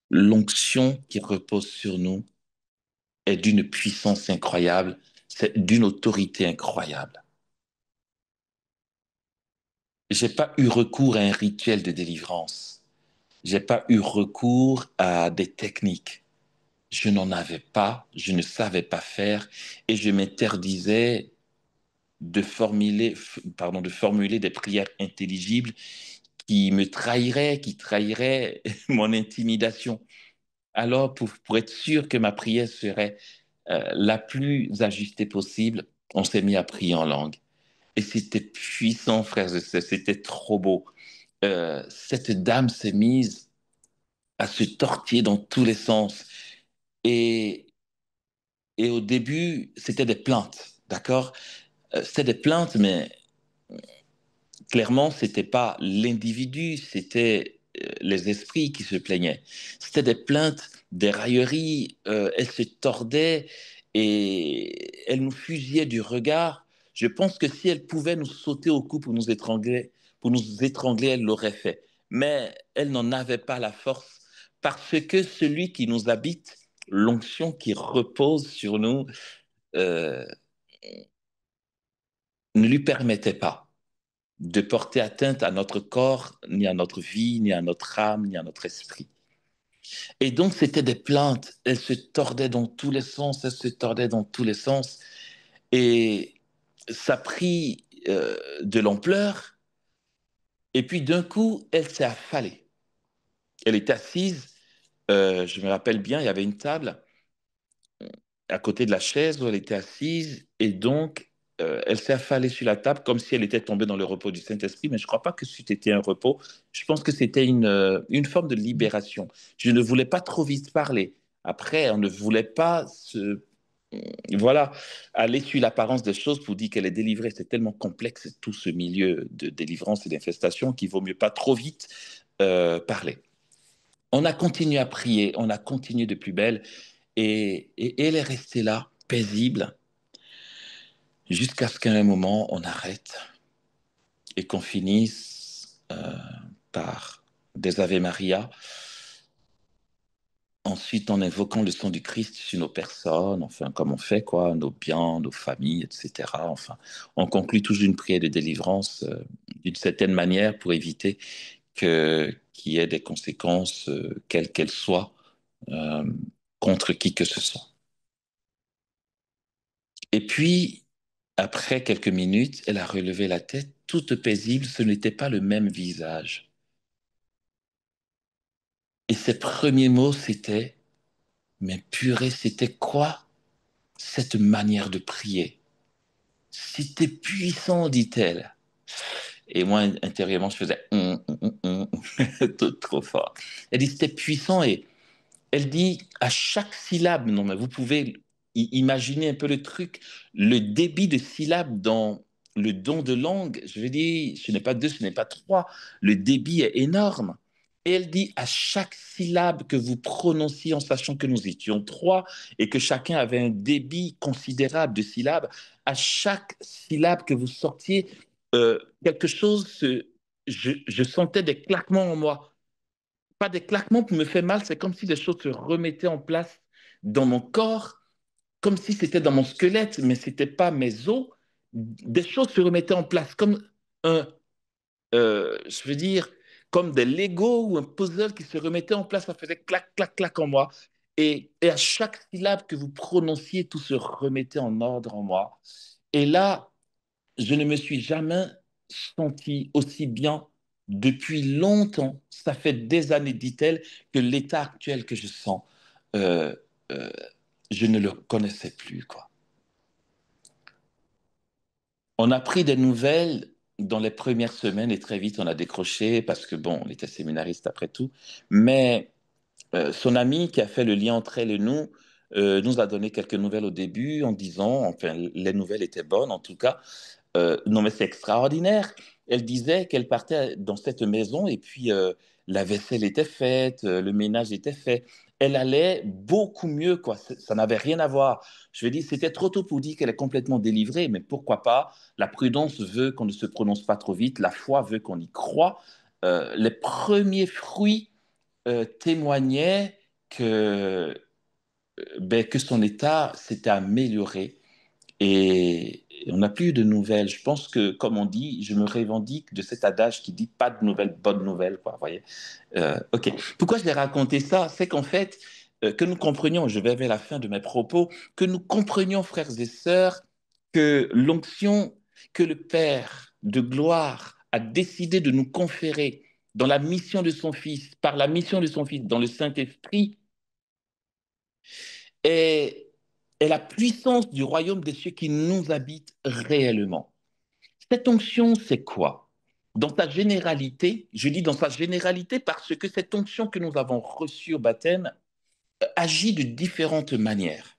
l'onction qui repose sur nous est d'une puissance incroyable, c'est d'une autorité incroyable. J'ai pas eu recours à un rituel de délivrance. J'ai pas eu recours à des techniques. Je n'en avais pas, je ne savais pas faire et je m'interdisais de formuler des prières intelligibles qui trahiraient mon intimidation. Alors, pour être sûr que ma prière serait la plus ajustée possible, on s'est mis à prier en langue. Et c'était puissant, frères et sœurs, c'était trop beau. Cette dame s'est mise à se tortiller dans tous les sens. Et, et au début, c'était des plaintes, d'accord? C'était des plaintes, mais clairement, c'était pas l'individu, c'était les esprits qui se plaignaient. C'était des plaintes, des railleries, elles se tordaient et elles nous fusillaient du regard. Je pense que si elle pouvait nous sauter au cou pour nous étrangler, elle l'aurait fait. Mais elle n'en avait pas la force parce que celui qui nous habite, l'onction qui repose sur nous, euh, ne lui permettait pas de porter atteinte à notre corps, ni à notre vie, ni à notre âme, ni à notre esprit. Et donc, c'était des plaintes. Elles se tordaient dans tous les sens, elles se tordaient dans tous les sens. Et ça prit de l'ampleur. Et puis, d'un coup, elle s'est affalée. Elle était assise. Je me rappelle bien, il y avait une table à côté de la chaise où elle était assise. Et donc, elle s'est affalée sur la table comme si elle était tombée dans le repos du Saint-Esprit, mais je ne crois pas que c'était un repos. Je pense que c'était une forme de libération. Je ne voulais pas trop vite parler. Après, on ne voulait pas voilà, aller sur l'apparence des choses pour dire qu'elle est délivrée. C'est tellement complexe, tout ce milieu de délivrance et d'infestation, qu'il vaut mieux pas trop vite parler. On a continué à prier, on a continué de plus belle, et elle est restée là, paisible, jusqu'à ce qu'à un moment, on arrête et qu'on finisse par des Ave Maria, ensuite en invoquant le sang du Christ sur nos personnes, enfin comme on fait, quoi, nos biens, nos familles, etc. Enfin, on conclut toujours une prière de délivrance d'une certaine manière pour éviter qu'il y ait des conséquences, quelles qu'elles soient, euh, contre qui que ce soit. Et puis, après quelques minutes, elle a relevé la tête, toute paisible, ce n'était pas le même visage. Et ses premiers mots, c'était, mais purée, c'était quoi cette manière de prier? C'était puissant, dit-elle. Et moi, intérieurement, je faisais tout trop fort. Elle dit, c'était puissant et elle dit à chaque syllabe, non, mais vous pouvez imaginer un peu le truc, le débit de syllabes dans le don de langue. Je veux dire, ce n'est pas deux, ce n'est pas trois. Le débit est énorme. Et elle dit à chaque syllabe que vous prononciez en sachant que nous étions trois et que chacun avait un débit considérable de syllabes, à chaque syllabe que vous sortiez, quelque chose, je sentais des claquements en moi, pas des claquements pour me faire mal, c'est comme si des choses se remettaient en place dans mon corps, comme si c'était dans mon squelette, mais c'était pas mes os. Des choses se remettaient en place, comme un, je veux dire, comme des Lego ou un puzzle qui se remettait en place, ça faisait clac, clac, clac en moi. Et à chaque syllabe que vous prononciez, tout se remettait en ordre en moi. Et là, je ne me suis jamais senti aussi bien depuis longtemps. Ça fait des années, dit-elle, que l'état actuel que je sens, euh, euh, je ne le connaissais plus, quoi. On a pris des nouvelles dans les premières semaines et très vite on a décroché parce que, bon, on était séminariste après tout. Mais son ami qui a fait le lien entre elle et nous a donné quelques nouvelles au début en disant, enfin, les nouvelles étaient bonnes en tout cas. Non, mais c'est extraordinaire. Elle disait qu'elle partait dans cette maison et puis la vaisselle était faite, le ménage était fait. Elle allait beaucoup mieux, quoi. Ça n'avait rien à voir. Je veux dire, c'était trop tôt pour dire qu'elle est complètement délivrée, mais pourquoi pas? La prudence veut qu'on ne se prononce pas trop vite, la foi veut qu'on y croit. Les premiers fruits témoignaient que son état s'était amélioré et on n'a plus eu de nouvelles. Je pense que, comme on dit, je me revendique de cet adage qui dit pas de nouvelles, bonnes nouvelles, quoi, vous voyez. Ok. Pourquoi je vais raconter ça? C'est qu'en fait, que nous comprenions, je vais vers la fin de mes propos, que nous comprenions, frères et sœurs, que l'onction que le Père de gloire a décidé de nous conférer dans la mission de son Fils, par la mission de son Fils, dans le Saint-Esprit, est, est la puissance du royaume des cieux qui nous habite réellement. Cette onction, c'est quoi? Dans sa généralité, je dis dans sa généralité parce que cette onction que nous avons reçue au baptême agit de différentes manières.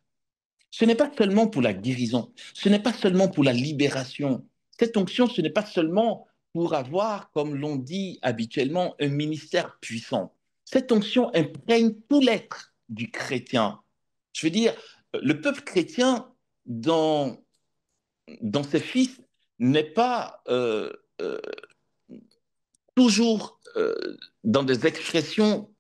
Ce n'est pas seulement pour la guérison, ce n'est pas seulement pour la libération. Cette onction, ce n'est pas seulement pour avoir, comme l'on dit habituellement, un ministère puissant. Cette onction imprègne tout l'être du chrétien. Je veux dire, le peuple chrétien, dans ses fils, n'est pas euh, toujours dans des expressions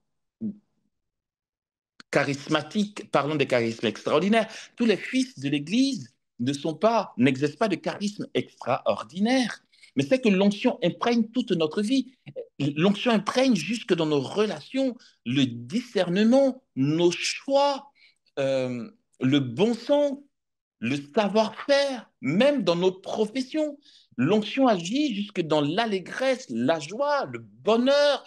charismatiques, parlons des charismes extraordinaires. Tous les fils de l'Église n'exercent pas de charisme extraordinaire. Mais c'est que l'onction imprègne toute notre vie. L'onction imprègne jusque dans nos relations, le discernement, nos choix, euh, le bon sens, le savoir-faire, même dans nos professions. L'onction agit jusque dans l'allégresse, la joie, le bonheur.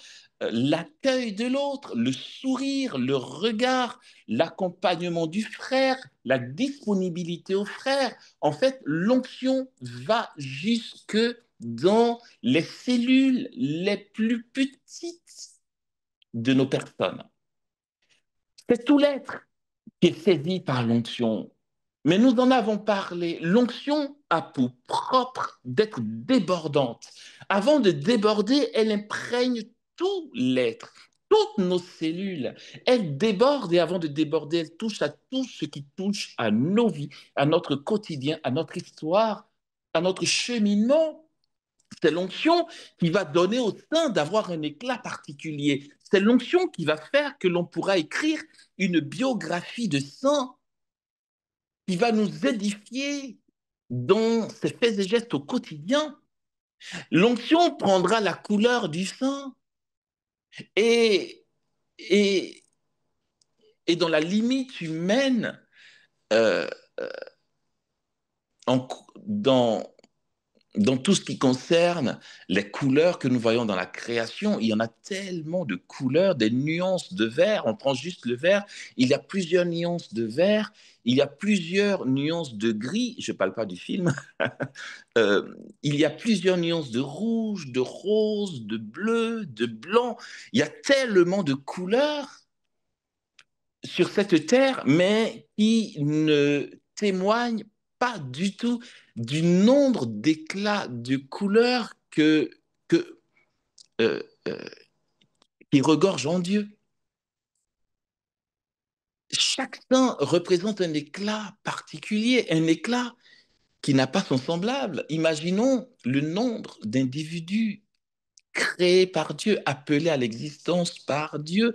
l'accueil de l'autre, le sourire, le regard, l'accompagnement du frère, la disponibilité au frère. En fait, l'onction va jusque dans les cellules les plus petites de nos personnes. C'est tout l'être qui est saisi par l'onction. Mais nous en avons parlé. L'onction a pour propre d'être débordante. Avant de déborder, elle imprègne tout l'être, toutes nos cellules. Elle déborde et avant de déborder, elle touche à tout ce qui touche à nos vies, à notre quotidien, à notre histoire, à notre cheminement. C'est l'onction qui va donner au sein d'avoir un éclat particulier. C'est l'onction qui va faire que l'on pourra écrire une biographie de saint qui va nous édifier dans ses faits et gestes au quotidien. L'onction prendra la couleur du sang et, et, et dans la limite humaine, euh, en, dans, dans tout ce qui concerne les couleurs que nous voyons dans la création, il y en a tellement de couleurs, des nuances de vert. On prend juste le vert, il y a plusieurs nuances de vert, il y a plusieurs nuances de gris. Je ne parle pas du film. Euh, il y a plusieurs nuances de rouge, de rose, de bleu, de blanc. Il y a tellement de couleurs sur cette terre, mais qui ne témoignent pas du tout du nombre d'éclats de couleurs que, euh, euh, qui regorge en Dieu. Chaque saint représente un éclat particulier, un éclat qui n'a pas son semblable. Imaginons le nombre d'individus créés par Dieu, appelés à l'existence par Dieu,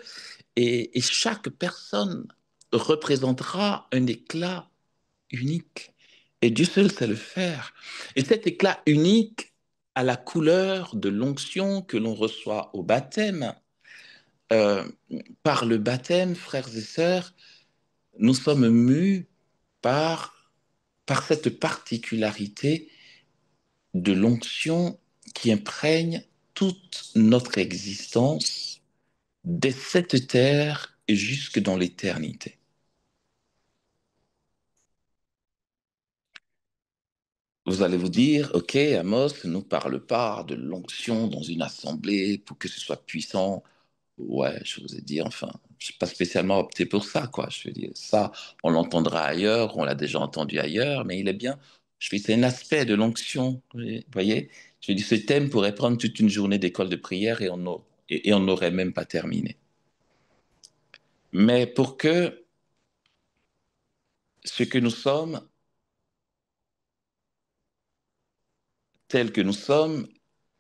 et chaque personne représentera un éclat unique. Et Dieu seul sait le faire. Et cet éclat unique a la couleur de l'onction que l'on reçoit au baptême. Euh, Par le baptême, frères et sœurs, nous sommes mus par cette particularité de l'onction qui imprègne toute notre existence, dès cette terre et jusque dans l'éternité. Vous allez vous dire, OK, Amos ne nous parle pas de l'onction dans une assemblée pour que ce soit puissant. Ouais, je vous ai dit, enfin, je n'ai pas spécialement opté pour ça, quoi. Je veux dire, ça, on l'entendra ailleurs, on l'a déjà entendu ailleurs, mais il est bien. Je veux dire, c'est un aspect de l'onction, vous voyez? Je veux dire, ce thème pourrait prendre toute une journée d'école de prière et on n'aurait même pas terminé. Mais pour que ce que nous sommes, tel que nous sommes,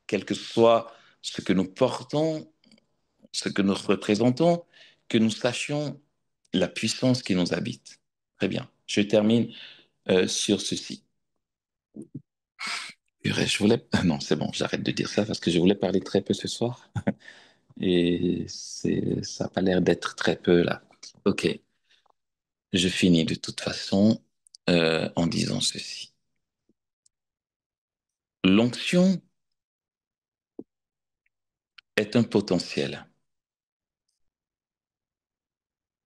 quel que soit ce que nous portons, ce que nous représentons, que nous sachions la puissance qui nous habite. Très bien. Je termine sur ceci. Je voulais... Non, c'est bon, j'arrête de dire ça parce que je voulais parler très peu ce soir et ça n'a pas l'air d'être très peu là. Ok, je finis de toute façon en disant ceci. L'onction est un potentiel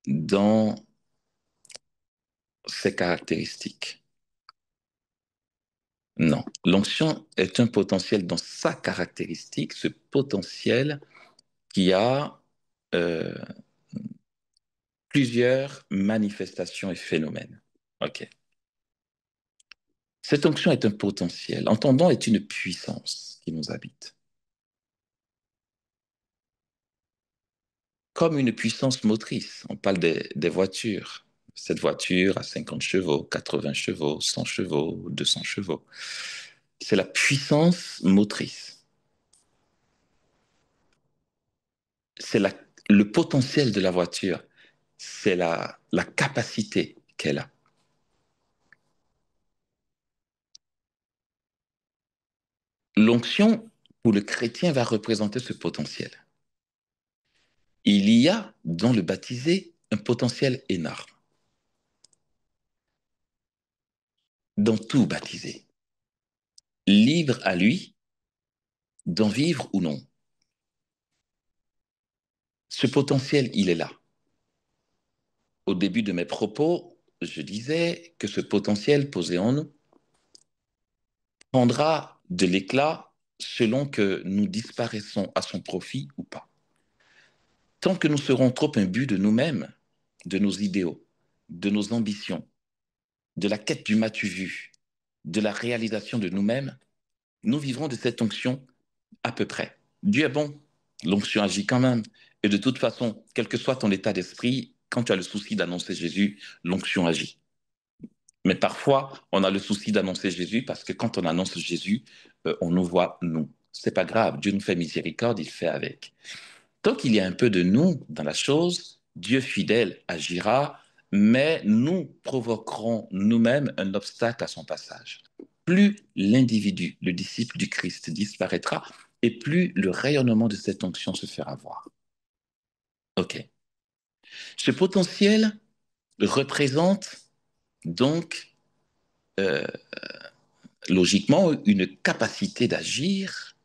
dans ses caractéristiques. Non, l'onction est un potentiel dans sa caractéristique, ce potentiel qui a euh, plusieurs manifestations et phénomènes. OK. Cette onction est un potentiel. Entendons, est une puissance qui nous habite. Comme une puissance motrice. On parle des voitures. Cette voiture a 50 chevaux, 80 chevaux, 100 chevaux, 200 chevaux. C'est la puissance motrice. C'est le potentiel de la voiture. C'est la capacité qu'elle a. L'onction, pour le chrétien, va représenter ce potentiel. Il y a dans le baptisé un potentiel énorme. Dans tout baptisé. Libre à lui d'en vivre ou non. Ce potentiel, il est là. Au début de mes propos, je disais que ce potentiel posé en nous prendra de l'éclat selon que nous disparaissons à son profit ou pas. Tant que nous serons trop imbus de nous-mêmes, de nos idéaux, de nos ambitions, de la quête du m'as-tu vu, de la réalisation de nous-mêmes, nous vivrons de cette onction à peu près. Dieu est bon, l'onction agit quand même. Et de toute façon, quel que soit ton état d'esprit, quand tu as le souci d'annoncer Jésus, l'onction agit. Mais parfois, on a le souci d'annoncer Jésus parce que quand on annonce Jésus, on nous voit nous. C'est pas grave, Dieu nous fait miséricorde, il fait avec. Tant qu'il y a un peu de nous dans la chose, Dieu fidèle agira, mais nous provoquerons nous-mêmes un obstacle à son passage. Plus l'individu, le disciple du Christ, disparaîtra, et plus le rayonnement de cette onction se fera voir. OK. Ce potentiel représente donc euh, logiquement une capacité d'agir,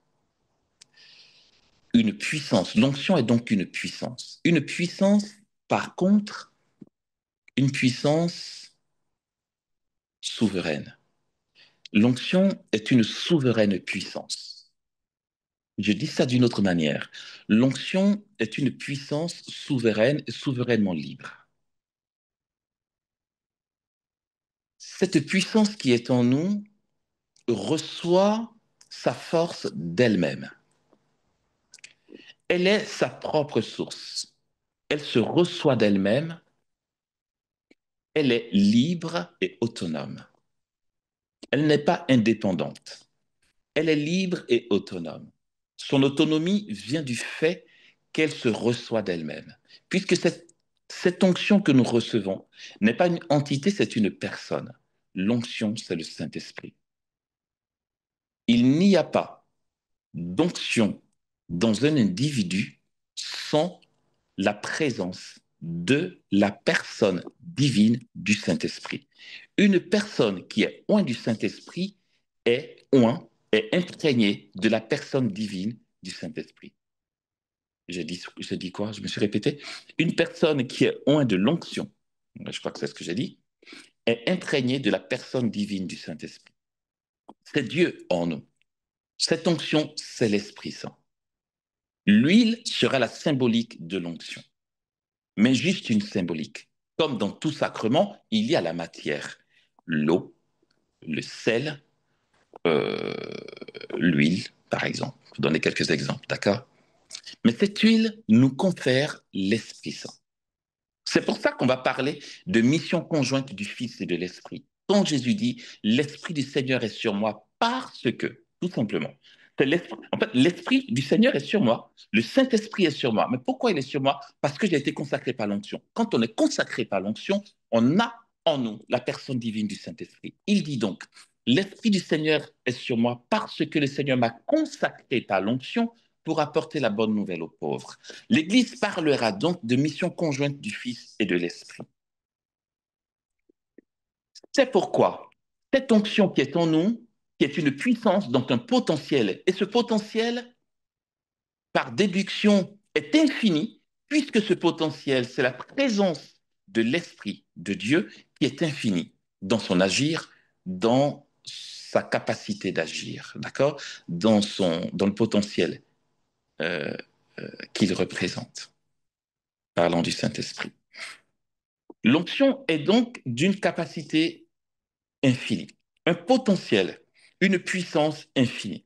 une puissance. L'onction est donc une puissance. Une puissance, par contre, une puissance souveraine. L'onction est une souveraine puissance. Je dis ça d'une autre manière. L'onction est une puissance souveraine et souverainement libre. Cette puissance qui est en nous reçoit sa force d'elle-même. Elle est sa propre source. Elle se reçoit d'elle-même. Elle est libre et autonome. Elle n'est pas indépendante. Elle est libre et autonome. Son autonomie vient du fait qu'elle se reçoit d'elle-même. Puisque cette onction que nous recevons n'est pas une entité, c'est une personne. L'onction, c'est le Saint-Esprit. Il n'y a pas d'onction dans un individu sans la présence de la personne divine du Saint-Esprit. Une personne qui est oint du Saint-Esprit est oint, est imprégnée de la personne divine du Saint-Esprit. Je dis quoi? Je me suis répété. Une personne qui est oint de l'onction, je crois que c'est ce que j'ai dit, est imprégnée de la personne divine du Saint-Esprit. C'est Dieu en nous. Cette onction, c'est l'Esprit Saint. L'huile sera la symbolique de l'onction, mais juste une symbolique. Comme dans tout sacrement, il y a la matière, l'eau, le sel, euh, l'huile, par exemple. Je vais donner quelques exemples, d'accord? Mais cette huile nous confère l'Esprit Saint. C'est pour ça qu'on va parler de mission conjointe du Fils et de l'Esprit. Quand Jésus dit, l'Esprit du Seigneur est sur moi parce que, tout simplement, en fait, l'Esprit du Seigneur est sur moi, le Saint-Esprit est sur moi. Mais pourquoi il est sur moi? Parce que j'ai été consacré par l'onction. Quand on est consacré par l'onction, on a en nous la personne divine du Saint-Esprit. Il dit donc, l'Esprit du Seigneur est sur moi parce que le Seigneur m'a consacré par l'onction pour apporter la bonne nouvelle aux pauvres. L'Église parlera donc de mission conjointe du Fils et de l'Esprit. C'est pourquoi cette onction qui est en nous, qui est une puissance, donc un potentiel, et ce potentiel, par déduction, est infini, puisque ce potentiel, c'est la présence de l'Esprit de Dieu qui est infini dans son agir, dans sa capacité d'agir, d'accord? Dans le potentiel euh, qu'il représente, parlant du Saint-Esprit. L'onction est donc d'une capacité infinie, un potentiel, une puissance infinie.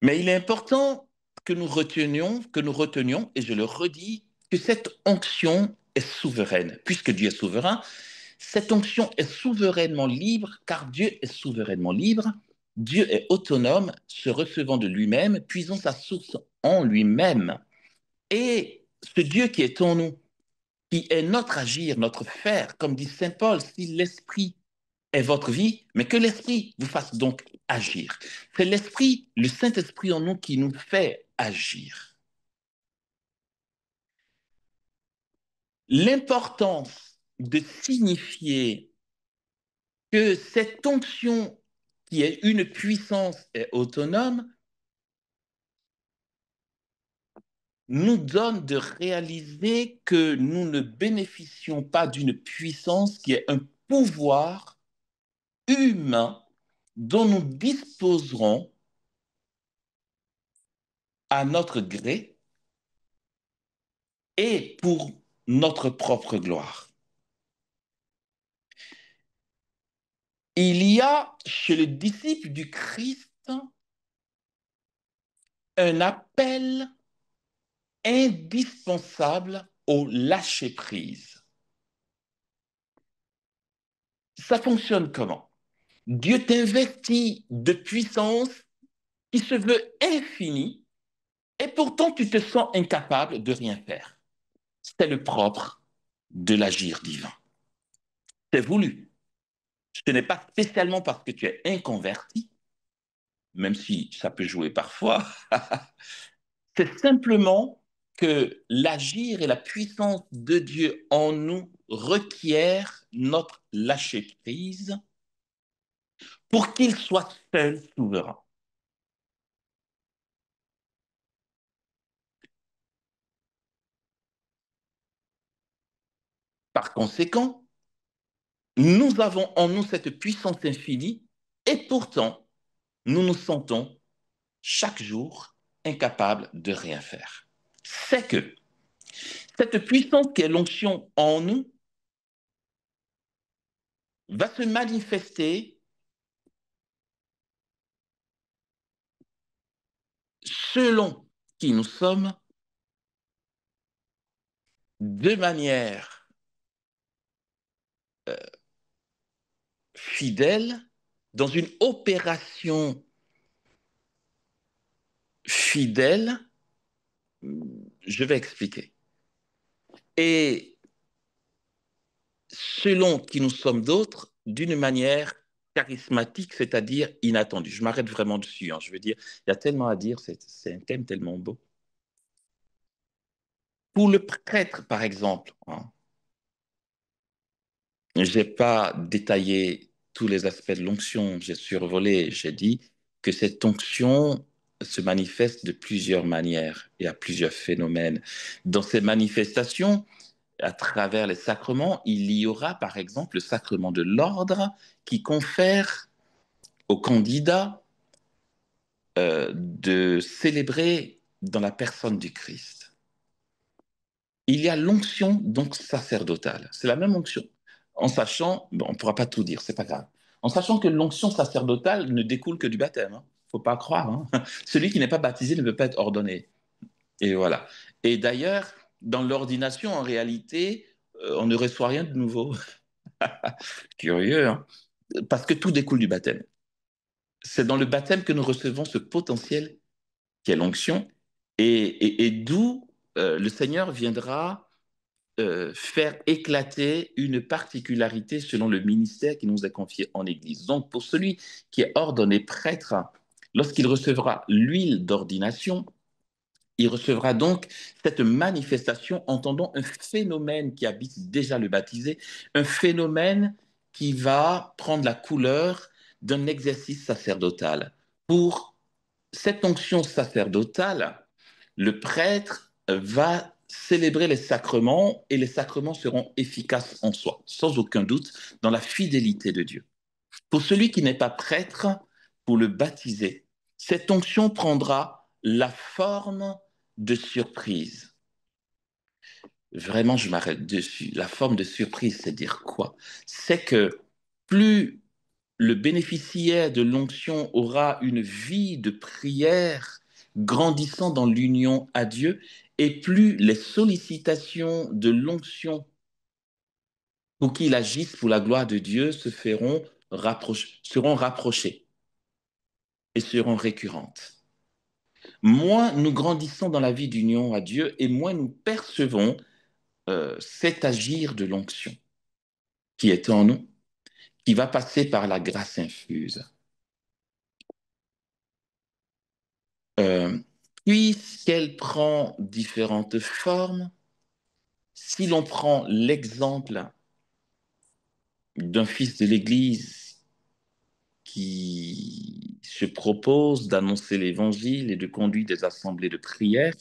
Mais il est important que nous retenions, et je le redis, que cette onction est souveraine. Puisque Dieu est souverain, cette onction est souverainement libre, car Dieu est souverainement libre. Dieu est autonome, se recevant de lui-même, puisant sa source en lui-même. Et ce Dieu qui est en nous, qui est notre agir, notre faire, comme dit Saint Paul, si l'Esprit est votre vie, mais que l'Esprit vous fasse donc agir. C'est l'Esprit, le Saint-Esprit en nous qui nous fait agir. L'importance de signifier que cette onction qui est une puissance est autonome nous donne de réaliser que nous ne bénéficions pas d'une puissance qui est un pouvoir humain dont nous disposerons à notre gré et pour notre propre gloire. Il y a chez les disciples du Christ un appel indispensable au lâcher-prise. Ça fonctionne comment? Dieu t'investit de puissance qui se veut infinie et pourtant tu te sens incapable de rien faire. C'est le propre de l'agir divin. C'est voulu. Ce n'est pas spécialement parce que tu es inconverti, même si ça peut jouer parfois. C'est simplement que l'agir et la puissance de Dieu en nous requièrent notre lâcher-prise pour qu'il soit seul souverain. Par conséquent, nous avons en nous cette puissance infinie et pourtant, nous nous sentons chaque jour incapables de rien faire. C'est que cette puissance qui est l'onction en nous va se manifester selon qui nous sommes de manière fidèle, dans une opération fidèle. Je vais expliquer. Et selon qui nous sommes d'autres, d'une manière charismatique, c'est-à-dire inattendue. Je m'arrête vraiment dessus. Hein. Je veux dire, il y a tellement à dire, c'est un thème tellement beau. Pour le prêtre, par exemple, hein, je n'ai pas détaillé tous les aspects de l'onction, j'ai survolé, j'ai dit que cette onction se manifeste de plusieurs manières et à plusieurs phénomènes. Dans ces manifestations, à travers les sacrements, il y aura par exemple le sacrement de l'ordre qui confère au candidat de célébrer dans la personne du Christ. Il y a l'onction donc sacerdotale. C'est la même onction. En sachant, bon, on ne pourra pas tout dire, c'est pas grave. En sachant que l'onction sacerdotale ne découle que du baptême. Hein. Faut pas croire. Hein. Celui qui n'est pas baptisé ne peut pas être ordonné. Et voilà. Et d'ailleurs, dans l'ordination, en réalité, on ne reçoit rien de nouveau. Curieux, hein. Parce que tout découle du baptême. C'est dans le baptême que nous recevons ce potentiel qui est l'onction, et d'où le Seigneur viendra faire éclater une particularité selon le ministère qui nous est confié en Église. Donc, pour celui qui est ordonné prêtre, lorsqu'il recevra l'huile d'ordination, il recevra donc cette manifestation, entendons un phénomène qui habite déjà le baptisé, un phénomène qui va prendre la couleur d'un exercice sacerdotal. Pour cette onction sacerdotale, le prêtre va célébrer les sacrements et les sacrements seront efficaces en soi, sans aucun doute, dans la fidélité de Dieu. Pour celui qui n'est pas prêtre, pour le baptiser, cette onction prendra la forme de surprise. Vraiment, je m'arrête dessus. La forme de surprise, c'est dire quoi? C'est que plus le bénéficiaire de l'onction aura une vie de prière grandissant dans l'union à Dieu, et plus les sollicitations de l'onction pour qu'il agisse pour la gloire de Dieu seront rapprochées et seront récurrentes. Moins nous grandissons dans la vie d'union à Dieu et moins nous percevons cet agir de l'onction qui est en nous, qui va passer par la grâce infuse. Euh, Puisqu'elle prend différentes formes, si l'on prend l'exemple d'un fils de l'Église qui se propose d'annoncer l'Évangile et de conduire des assemblées de prière,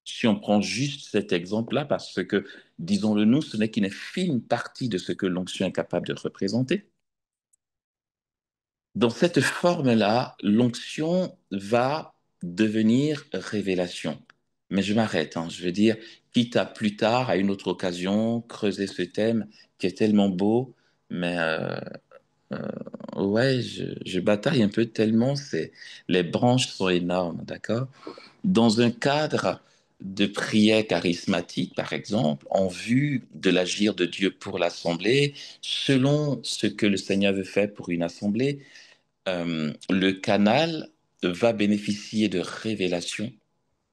Si on prend juste cet exemple-là, parce que, disons-le nous, ce n'est qu'une fine partie de ce que l'onction est capable de représenter. Dans cette forme-là, l'onction va devenir révélation. Mais je m'arrête, hein. Je veux dire, quitte à plus tard, à une autre occasion, creuser ce thème qui est tellement beau, mais euh, ouais, je bataille un peu tellement, les branches sont énormes, d'accord? Dans un cadre de prière charismatique, par exemple, en vue de l'agir de Dieu pour l'assemblée, selon ce que le Seigneur veut faire pour une assemblée, le canal va bénéficier de révélation,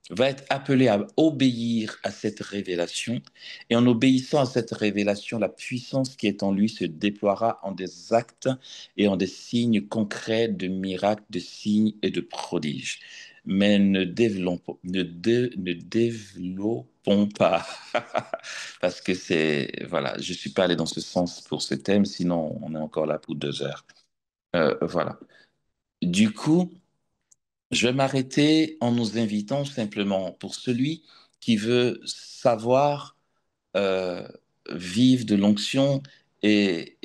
va être appelé à obéir à cette révélation, et en obéissant à cette révélation, la puissance qui est en lui se déploiera en des actes et en des signes concrets de miracles, de signes et de prodiges. Mais ne développons pas, parce que voilà, je suis pas allé dans ce sens pour ce thème, sinon on est encore là pour 2 heures. Voilà. Du coup, je vais m'arrêter en nous invitant simplement pour celui qui veut savoir euh, vivre de l'onction et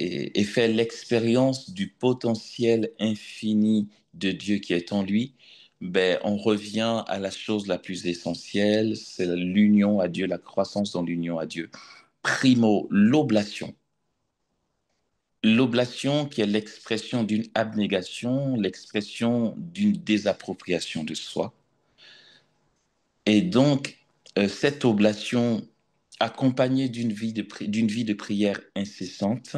faire l'expérience du potentiel infini de Dieu qui est en lui. Ben, on revient à la chose la plus essentielle, c'est l'union à Dieu, la croissance dans l'union à Dieu. Primo, l'oblation. L'oblation qui est l'expression d'une abnégation, l'expression d'une désappropriation de soi. Et donc, cette oblation, accompagnée d'une vie de prière incessante,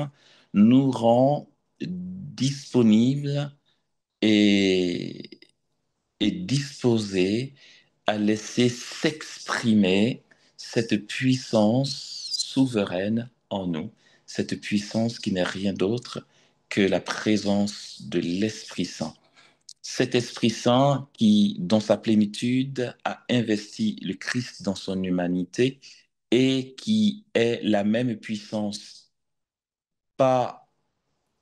nous rend disponibles et, et disposés à laisser s'exprimer cette puissance souveraine en nous, cette puissance qui n'est rien d'autre que la présence de l'Esprit Saint. Cet Esprit Saint qui, dans sa plénitude, a investi le Christ dans son humanité et qui est la même puissance, pas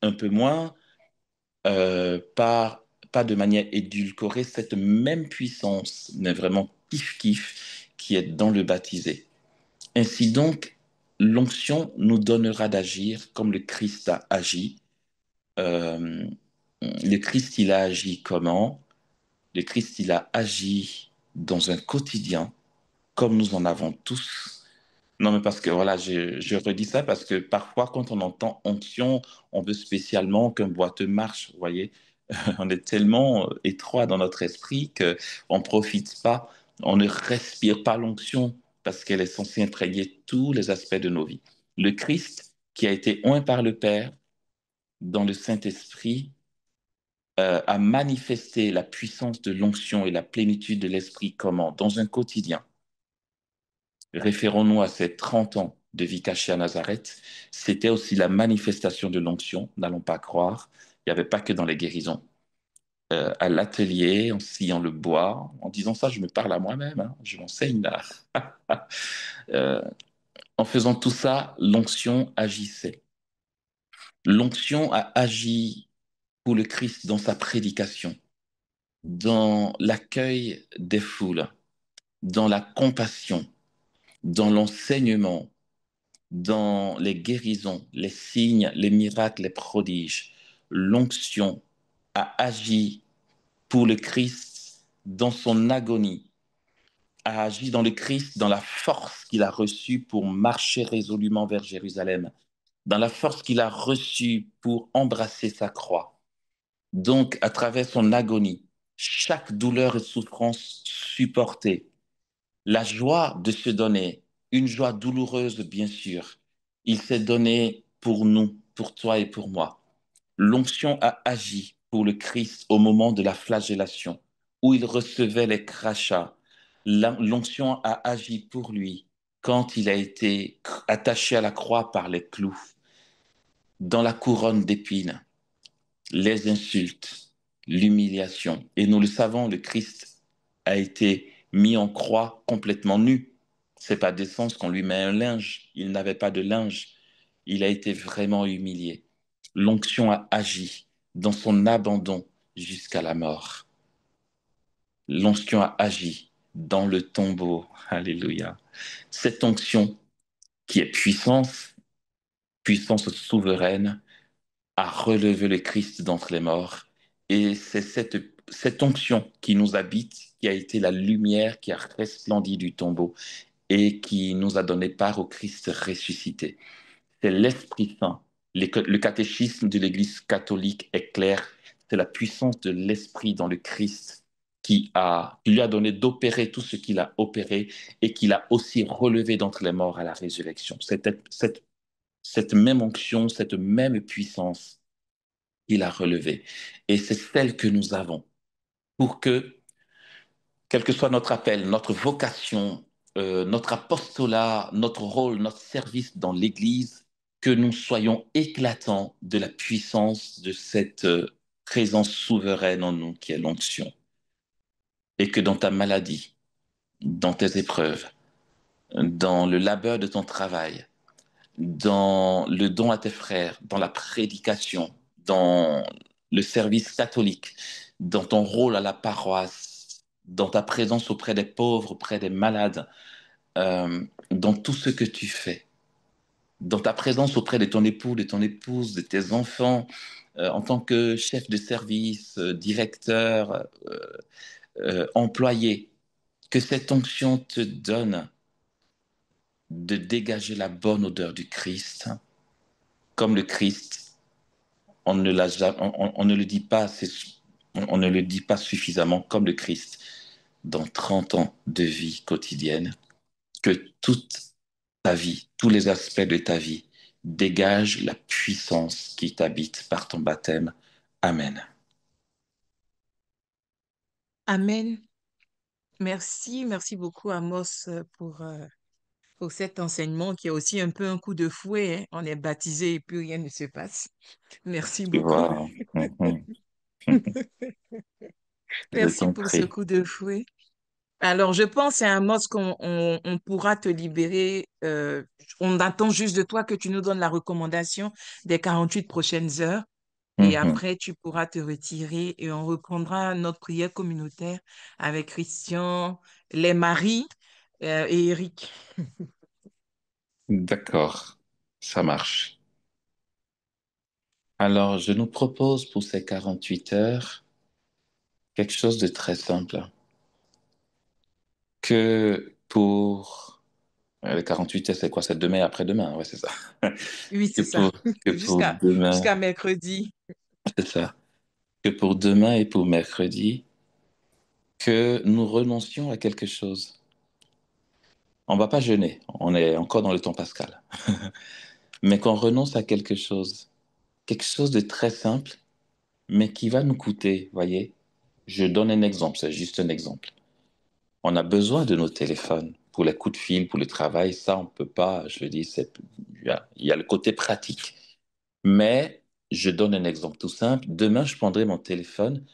un peu moins, pas de manière édulcorée, cette même puissance, mais vraiment kiff-kiff, qui est dans le baptisé. Ainsi donc, l'onction nous donnera d'agir comme le Christ a agi. Euh, le Christ, il a agi comment? Le Christ, il a agi dans un quotidien, comme nous en avons tous. Non, mais parce que voilà, je redis ça parce que parfois, quand on entend onction, on veut spécialement qu'un boiteux marche, vous voyez. On est tellement étroit dans notre esprit qu'on ne profite pas, on ne respire pas l'onction parce qu'elle est censée imprégner tous les aspects de nos vies. Le Christ, qui a été oint par le Père dans le Saint-Esprit, à manifester la puissance de l'onction et la plénitude de l'esprit comment? Dans un quotidien. Référons-nous à ces 30 ans de vie cachée à Nazareth. C'était aussi la manifestation de l'onction, n'allons pas croire. Il n'y avait pas que dans les guérisons. À l'atelier, en sciant le bois. En disant ça, je me parle à moi-même, hein, je m'enseigne là. Euh, en faisant tout ça, l'onction agissait. L'onction a agi pour le Christ dans sa prédication, dans l'accueil des foules, dans la compassion, dans l'enseignement, dans les guérisons, les signes, les miracles, les prodiges. L'onction a agi pour le Christ dans son agonie, a agi dans le Christ dans la force qu'il a reçue pour marcher résolument vers Jérusalem, dans la force qu'il a reçue pour embrasser sa croix. Donc, à travers son agonie, chaque douleur et souffrance supportée, la joie de se donner, une joie douloureuse bien sûr, il s'est donné pour nous, pour toi et pour moi. L'onction a agi pour le Christ au moment de la flagellation, où il recevait les crachats. L'onction a agi pour lui quand il a été attaché à la croix par les clous, dans la couronne d'épines, les insultes, l'humiliation. Et nous le savons, le Christ a été mis en croix complètement nu. C'est pas d'essence qu'on lui met un linge. Il n'avait pas de linge. Il a été vraiment humilié. L'onction a agi dans son abandon jusqu'à la mort. L'onction a agi dans le tombeau. Alléluia. Cette onction qui est puissance, puissance souveraine, a relevé le Christ d'entre les morts. Et c'est cette onction qui nous habite, qui a été la lumière qui a resplendi du tombeau et qui nous a donné part au Christ ressuscité. C'est l'Esprit Saint. Le catéchisme de l'Église catholique est clair. C'est la puissance de l'Esprit dans le Christ qui lui a donné d'opérer tout ce qu'il a opéré et qu'il a aussi relevé d'entre les morts à la résurrection. Cette même onction, cette même puissance qu'il a relevée. Et c'est celle que nous avons pour que, quel que soit notre appel, notre vocation, notre apostolat, notre rôle, notre service dans l'Église, que nous soyons éclatants de la puissance de cette présence souveraine en nous qui est l'onction. Et que dans ta maladie, dans tes épreuves, dans le labeur de ton travail, dans le don à tes frères, dans la prédication, dans le service catholique, dans ton rôle à la paroisse, dans ta présence auprès des pauvres, auprès des malades, dans tout ce que tu fais, dans ta présence auprès de ton époux, de ton épouse, de tes enfants, en tant que chef de service, directeur, employé, que cette onction te donne de dégager la bonne odeur du Christ, comme le Christ, on ne le dit pas, on ne le dit pas suffisamment, comme le Christ, dans 30 ans de vie quotidienne, que toute ta vie, tous les aspects de ta vie dégagent la puissance qui t'habite par ton baptême. Amen. Amen. Merci beaucoup Amos pour cet enseignement qui est aussi un peu un coup de fouet, hein. On est baptisé et puis rien ne se passe. Merci Tu beaucoup. vois, je Merci t'en pour ce prie. coup de fouet. Alors, je pense, à Amos, qu'on pourra te libérer. On attend juste de toi que tu nous donnes la recommandation des 48 prochaines heures. Et après, tu pourras te retirer et on reprendra notre prière communautaire avec Christian, les maris et Eric. D'accord, ça marche. Alors, je nous propose pour ces 48 heures quelque chose de très simple, que pour les 48 heures, c'est quoi? C'est demain et après-demain, ouais, c'est ça. Oui, Que c'est ça. pour, que pour demain, Jusqu'à mercredi. c'est ça. Que pour demain et pour mercredi, que nous renoncions à quelque chose. On va pas jeûner, on est encore dans le temps pascal, mais qu'on renonce à quelque chose de très simple, mais qui va nous coûter, voyez. Je donne un exemple, c'est juste un exemple. On a besoin de nos téléphones pour les coups de fil, pour le travail, ça on peut pas, je le dis, il y a le côté pratique. Mais je donne un exemple tout simple. Demain, je prendrai mon téléphone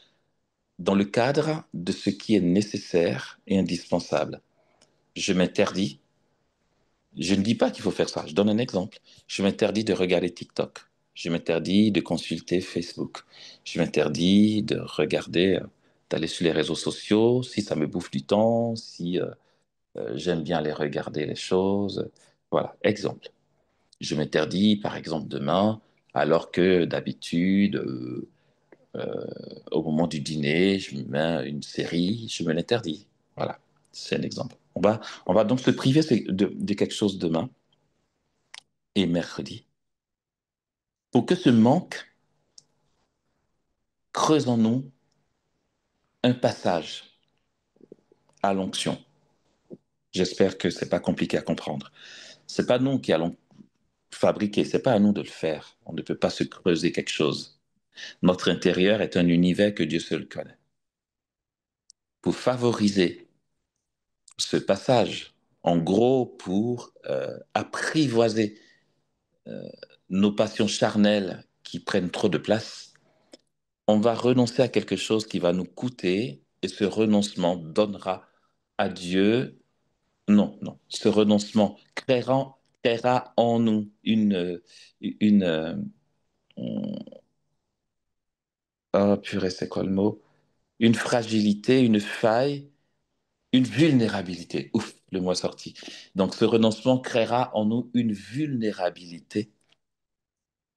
dans le cadre de ce qui est nécessaire et indispensable. Je m'interdis, je ne dis pas qu'il faut faire ça, je donne un exemple. Je m'interdis de regarder TikTok. Je m'interdis de consulter Facebook. Je m'interdis de regarder, d'aller sur les réseaux sociaux si ça me bouffe du temps, si j'aime bien aller regarder les choses. Voilà, exemple. Je m'interdis, par exemple, demain, alors que d'habitude, au moment du dîner, je me mets une série, je me l'interdis. Voilà, c'est un exemple. On va donc se priver de quelque chose demain et mercredi. Pour que ce manque creuse en nous un passage à l'onction. J'espère que c'est pas compliqué à comprendre. C'est pas nous qui allons fabriquer, c'est pas à nous de le faire. On ne peut pas se creuser quelque chose. Notre intérieur est un univers que Dieu seul connaît. Pour favoriser ce passage, en gros, pour apprivoiser nos passions charnelles qui prennent trop de place, on va renoncer à quelque chose qui va nous coûter et ce renoncement donnera à Dieu, non, non, ce renoncement créera en nous une oh purée, c'est quoi le mot? Une fragilité, une faille Une vulnérabilité. Ouf, le mot est sorti. Donc, ce renoncement créera en nous une vulnérabilité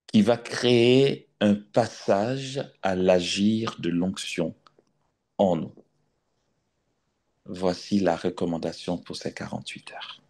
qui va créer un passage à l'agir de l'onction en nous. Voici la recommandation pour ces 48 heures.